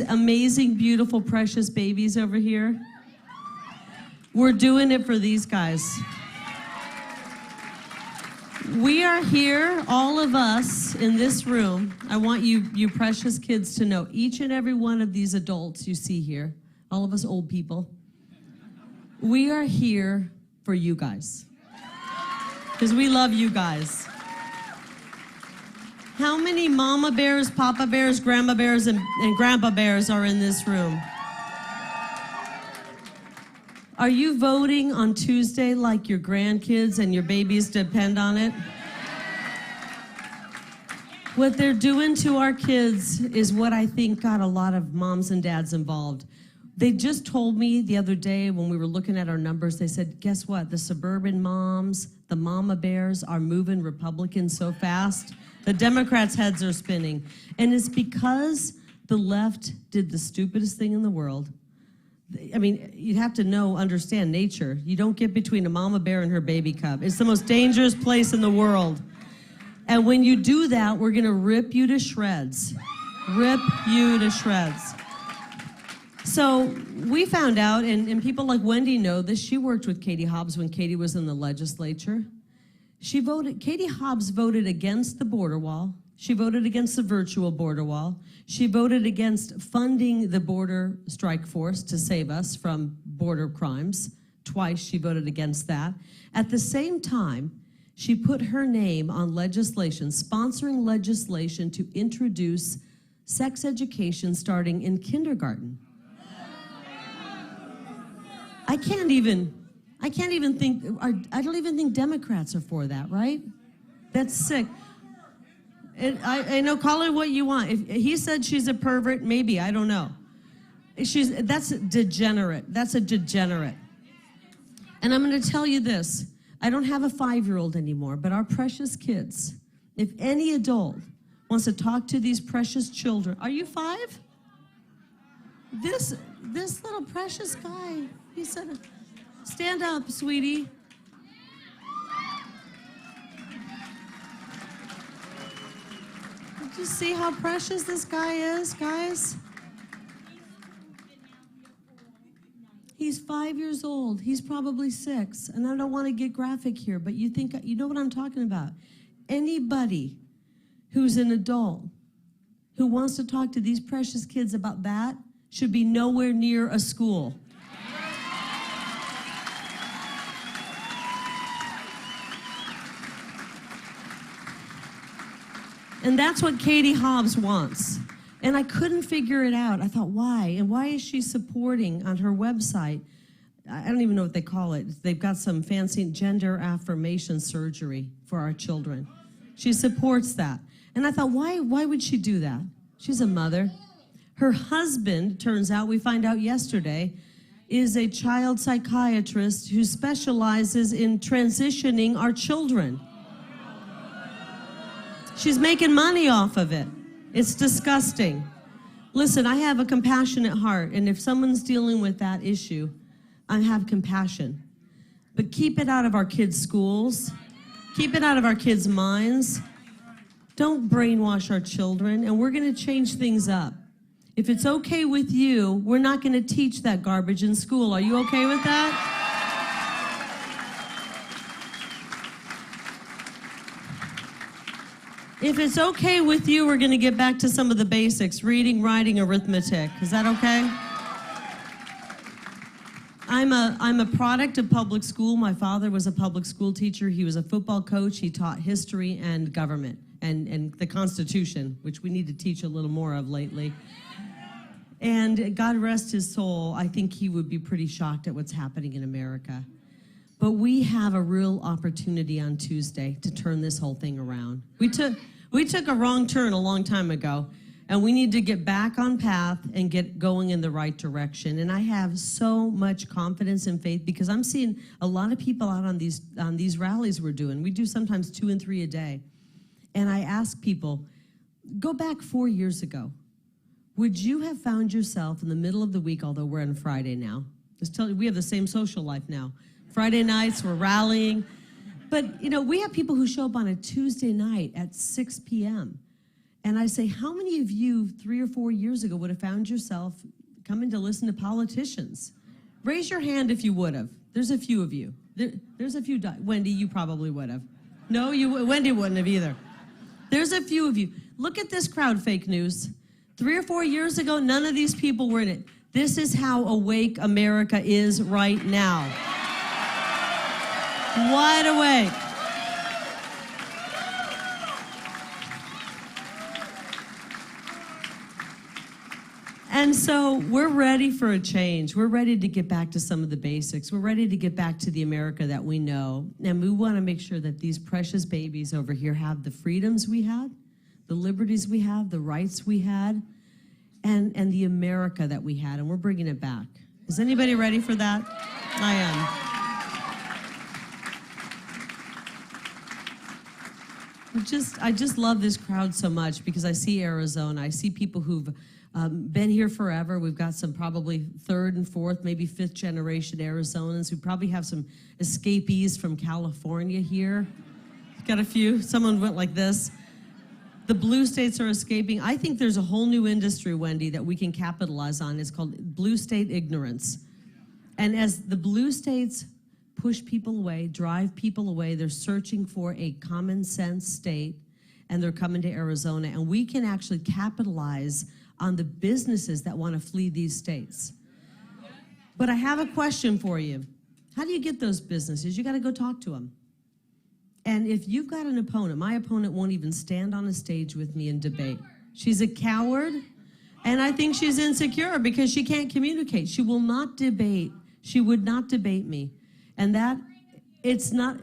amazing, beautiful, precious babies over here? We're doing it for these guys. We are here, all of us in this room. I want you precious kids to know, each and every one of these adults you see here, all of us old people, we are here for you guys. Because we love you guys. How many mama bears, papa bears, grandma bears, and grandpa bears are in this room? Are you voting on Tuesday like your grandkids and your babies depend on it? What they're doing to our kids is what I think got a lot of moms and dads involved. They just told me the other day when we were looking at our numbers, they said, guess what? The suburban moms, the mama bears are moving Republicans so fast. The Democrats' heads are spinning. And it's because the left did the stupidest thing in the world. I mean, you have to understand nature. You don't get between a mama bear and her baby cub. It's the most dangerous place in the world. And when you do that, we're gonna rip you to shreds. Rip you to shreds. So we found out, and people like Wendy know this, she worked with Katie Hobbs when Katie was in the legislature. Katie Hobbs voted against the border wall. She voted against the virtual border wall. She voted against funding the border strike force to save us from border crimes. Twice she voted against that. At the same time, she put her name on legislation, sponsoring legislation to introduce sex education starting in kindergarten. I don't even think Democrats are for that, right? That's sick. I know, call it what you want. If he said she's a pervert, maybe, I don't know. That's degenerate. That's a degenerate. And I'm going to tell you this. I don't have a 5-year-old anymore, but our precious kids, if any adult wants to talk to these precious children, are you 5? This little precious guy, he said, stand up, sweetie. Did you see how precious this guy is, guys? He's 5 years old. He's probably 6. And I don't want to get graphic here, but you know what I'm talking about. Anybody who's an adult who wants to talk to these precious kids about that should be nowhere near a school. And that's what Katie Hobbs wants. And I couldn't figure it out. I thought, why? And why is she supporting on her website? I don't even know what they call it. They've got some fancy gender affirmation surgery for our children. She supports that. And I thought, why would she do that? She's a mother. Her husband, turns out, we find out yesterday, is a child psychiatrist who specializes in transitioning our children. She's making money off of it. It's disgusting. Listen, I have a compassionate heart, and if someone's dealing with that issue, I have compassion. But keep it out of our kids' schools. Keep it out of our kids' minds. Don't brainwash our children, and we're going to change things up. If it's okay with you, we're not going to teach that garbage in school. Are you okay with that? If it's okay with you, we're going to get back to some of the basics, reading, writing, arithmetic. Is that okay? I'm a product of public school. My father was a public school teacher. He was a football coach. He taught history and government and the Constitution, which we need to teach a little more of lately. And God rest his soul, I think he would be pretty shocked at what's happening in America. But we have a real opportunity on Tuesday to turn this whole thing around. We took a wrong turn a long time ago, and we need to get back on path and get going in the right direction. And I have so much confidence and faith because I'm seeing a lot of people out on these rallies we're doing. We do sometimes 2 and 3 a day. And I ask people, go back 4 years ago. Would you have found yourself in the middle of the week, although we're on Friday now? Just tell you, we have the same social life now. Friday nights, we're rallying. But, we have people who show up on a Tuesday night at 6 p.m. And I say, how many of you 3 or 4 years ago would have found yourself coming to listen to politicians? Raise your hand if you would have. There's a few of you. There's a few. Wendy, you probably would have. No, Wendy wouldn't have either. There's a few of you. Look at this crowd, fake news. 3 or 4 years ago, none of these people were in it. This is how awake America is right now. Wide awake. And so we're ready for a change. We're ready to get back to some of the basics. We're ready to get back to the America that we know. And we want to make sure that these precious babies over here have the freedoms we had, the liberties we have, the rights we had, and the America that we had. And we're bringing it back. Is anybody ready for that? I am. I just love this crowd so much because I see Arizona. I see people who've been here forever. We've got some probably third and fourth, maybe fifth generation Arizonans. We probably have some escapees from California here. Got a few. Someone went like this. The blue states are escaping. I think there's a whole new industry, Wendy, that we can capitalize on. It's called blue state ignorance. And as the blue states push people away, drive people away, they're searching for a common sense state, and they're coming to Arizona. And we can actually capitalize on the businesses that want to flee these states. But I have a question for you. How do you get those businesses? You got to go talk to them. And if you've got an opponent, my opponent won't even stand on a stage with me and debate. She's a coward, and I think she's insecure because she can't communicate. She will not debate. She would not debate me. And that, it's not,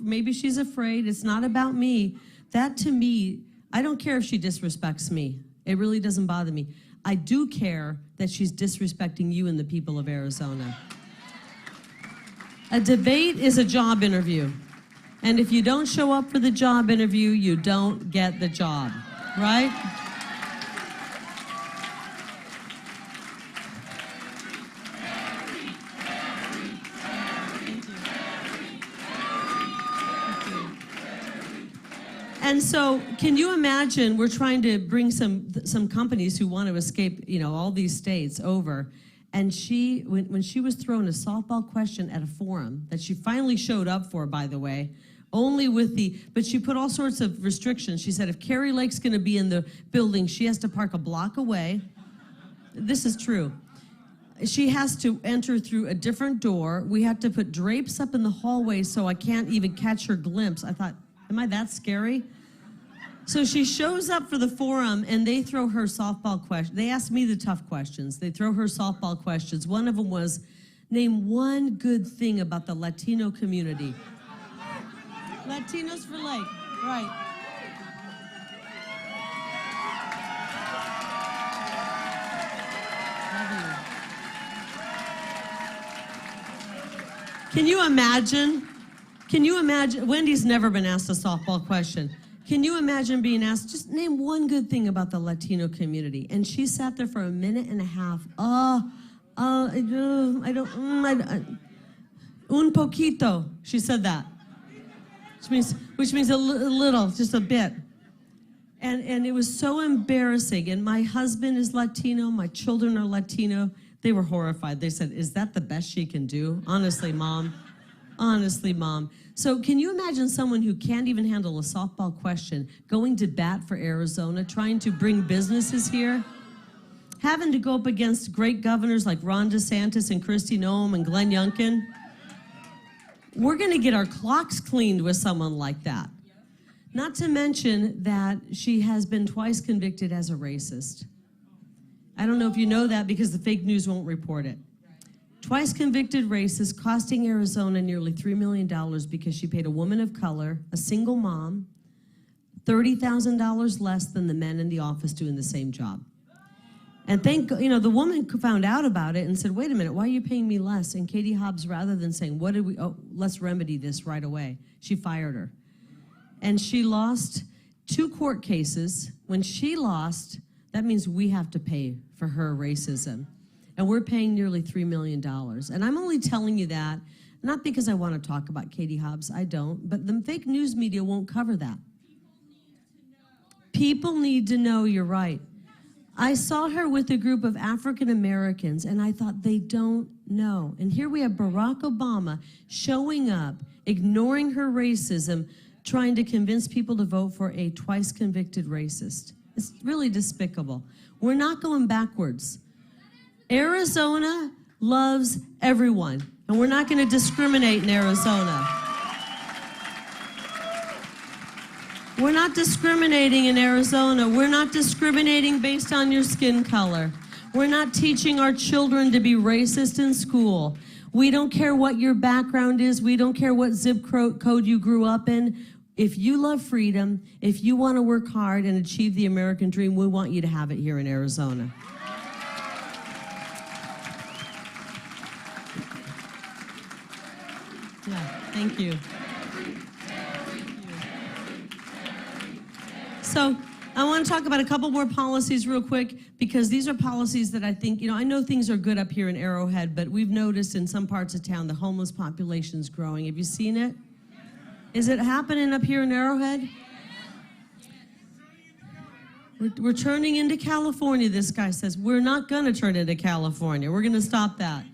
maybe she's afraid. It's not about me. That to me, I don't care if she disrespects me. It really doesn't bother me. I do care that she's disrespecting you and the people of Arizona. A debate is a job interview. And if you don't show up for the job interview, you don't get the job, right? And so, can you imagine, we're trying to bring some companies who want to escape, all these states over. And she, when she was thrown a softball question at a forum that she finally showed up for, by the way, but she put all sorts of restrictions. She said, if Kari Lake's going to be in the building, she has to park a block away. This is true. She has to enter through a different door. We have to put drapes up in the hallway so I can't even catch her glimpse. I thought, am I that scary? So she shows up for the forum, and they throw her softball questions. They asked me the tough questions. They throw her softball questions. One of them was, name one good thing about the Latino community. Latinos for Lake, right. Can you imagine? Wendy's never been asked a softball question. Can you imagine being asked, just name one good thing about the Latino community? And she sat there for a minute and a half. Un poquito. She said that, which means a little, just a bit. And it was so embarrassing. And my husband is Latino. My children are Latino. They were horrified. They said, is that the best she can do? Honestly, Mom. Honestly, Mom. So can you imagine someone who can't even handle a softball question going to bat for Arizona, trying to bring businesses here, having to go up against great governors like Ron DeSantis and Kristi Noem and Glenn Youngkin? We're going to get our clocks cleaned with someone like that. Not to mention that she has been twice convicted as a racist. I don't know if you know that because the fake news won't report it. Twice convicted racist, costing Arizona nearly $3 million because she paid a woman of color, a single mom, $30,000 less than the men in the office doing the same job. And the woman found out about it and said, wait a minute, why are you paying me less? And Katie Hobbs, rather than saying, let's remedy this right away, she fired her. And she lost 2 court cases. When she lost, that means we have to pay for her racism. And we're paying nearly $3 million. And I'm only telling you that, not because I want to talk about Katie Hobbs, I don't, but the fake news media won't cover that. People need to know, you're right. I saw her with a group of African Americans, and I thought, they don't know. And here we have Barack Obama showing up, ignoring her racism, trying to convince people to vote for a twice convicted racist. It's really despicable. We're not going backwards. Arizona loves everyone, and we're not going to discriminate in Arizona. We're not discriminating in Arizona. We're not discriminating based on your skin color. We're not teaching our children to be racist in school. We don't care what your background is. We don't care what zip code you grew up in. If you love freedom, if you want to work hard and achieve the American dream, we want you to have it here in Arizona. Yeah, thank you. So I want to talk about a couple more policies real quick, because these are policies that I think, I know things are good up here in Arrowhead, but we've noticed in some parts of town the homeless population is growing. Have you seen it? Is it happening up here in Arrowhead? We're turning into California, this guy says. We're not going to turn into California. We're going to stop that.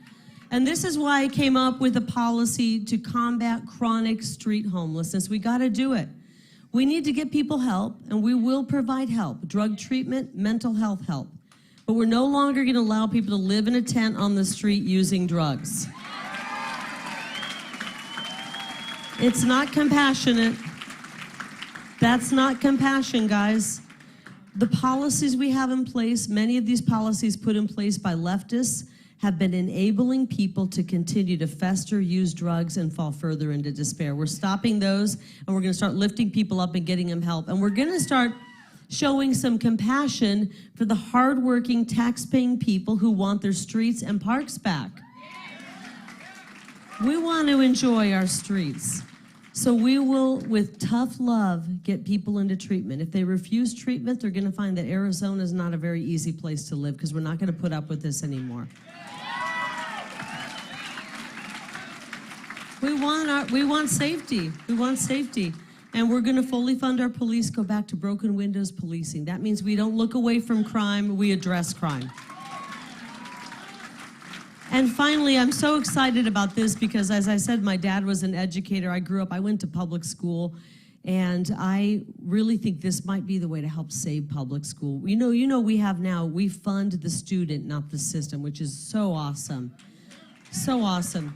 And this is why I came up with a policy to combat chronic street homelessness. We got to do it. We need to get people help, and we will provide help, drug treatment, mental health help. But we're no longer going to allow people to live in a tent on the street using drugs. It's not compassionate. That's not compassion, guys. The policies we have in place, many of these policies put in place by leftists, have been enabling people to continue to fester, use drugs, and fall further into despair. We're stopping those, and we're going to start lifting people up and getting them help. And we're going to start showing some compassion for the hardworking, tax-paying people who want their streets and parks back. We want to enjoy our streets. So we will, with tough love, get people into treatment. If they refuse treatment, they're going to find that Arizona is not a very easy place to live, because we're not going to put up with this anymore. We want safety. We want safety. And we're going to fully fund our police, go back to broken windows policing. That means we don't look away from crime, we address crime. And finally, I'm so excited about this because, as I said, my dad was an educator. I went to public school, and I really think this might be the way to help save public school. We fund the student, not the system, which is so awesome. So awesome.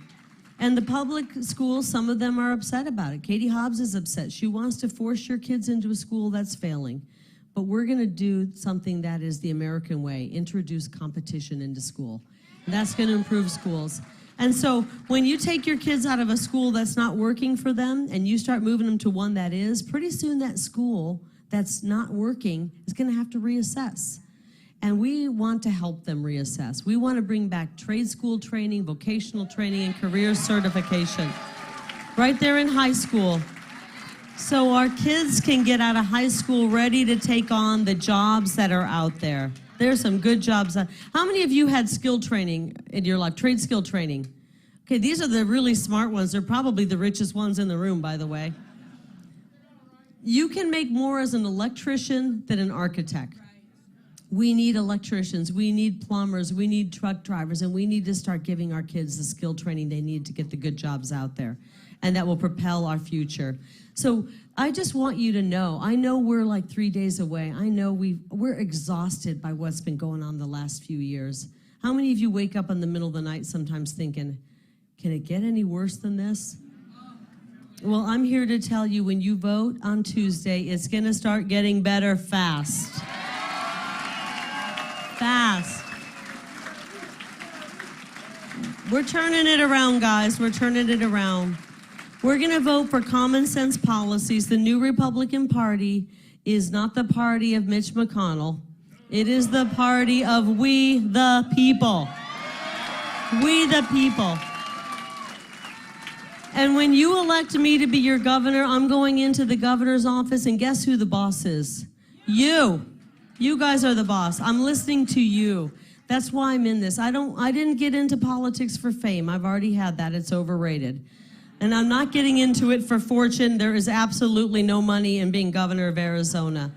And the public schools, some of them are upset about it. Katie Hobbs is upset. She wants to force your kids into a school that's failing. But we're going to do something that is the American way, introduce competition into school. And that's going to improve schools. And so when you take your kids out of a school that's not working for them and you start moving them to one that is, pretty soon that school that's not working is going to have to reassess. And we want to help them reassess. We want to bring back trade school training, vocational training, and career certification right there in high school. So our kids can get out of high school ready to take on the jobs that are out there. There's some good jobs. How many of you had skill training in your life, trade skill training? Okay, these are the really smart ones. They're probably the richest ones in the room, by the way. You can make more as an electrician than an architect. We need electricians, we need plumbers, we need truck drivers, and we need to start giving our kids the skill training they need to get the good jobs out there. And that will propel our future. So I just want you to know, I know we're like 3 days away. I know we're exhausted by what's been going on the last few years. How many of you wake up in the middle of the night sometimes thinking, can it get any worse than this? Well, I'm here to tell you, when you vote on Tuesday, it's going to start getting better fast. Fast. We're turning it around, guys. We're turning it around. We're going to vote for common sense policies. The new Republican Party is not the party of Mitch McConnell. It is the party of we the people. We the people. And when you elect me to be your governor, I'm going into the governor's office, and guess who the boss is? You. You guys are the boss. I'm listening to you. That's why I'm in this. I didn't get into politics for fame. I've already had that. It's overrated. And I'm not getting into it for fortune. There is absolutely no money in being governor of Arizona.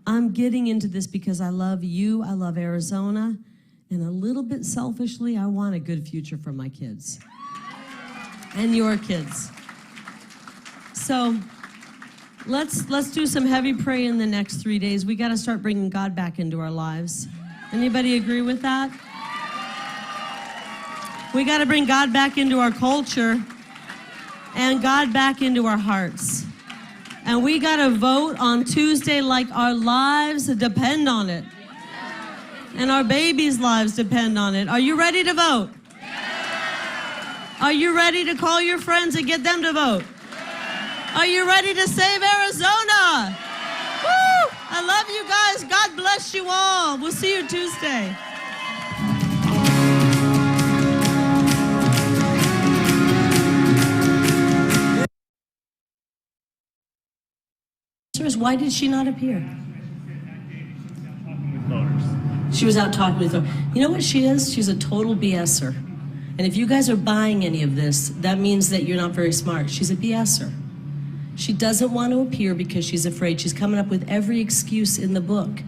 I'm getting into this because I love you, I love Arizona, and a little bit selfishly, I want a good future for my kids. And your kids. So let's do some heavy praying in the next 3 days. We got to start bringing God back into our lives. Anybody agree with that? We got to bring God back into our culture and God back into our hearts. And we got to vote on Tuesday like our lives depend on it. And our babies' lives depend on it. Are you ready to vote? Are you ready to call your friends and get them to vote? Are you ready to save Arizona? Woo! I love you guys. God bless you all. We'll see you Tuesday. Why did she not appear? She was out talking with voters. You know what she is? She's a total BSer. And if you guys are buying any of this, that means that you're not very smart. She's a BSer. She doesn't want to appear because she's afraid. She's coming up with every excuse in the book.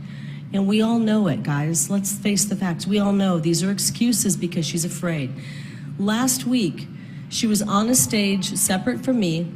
And we all know it, guys. Let's face the facts. We all know these are excuses because she's afraid. Last week, she was on a stage separate from me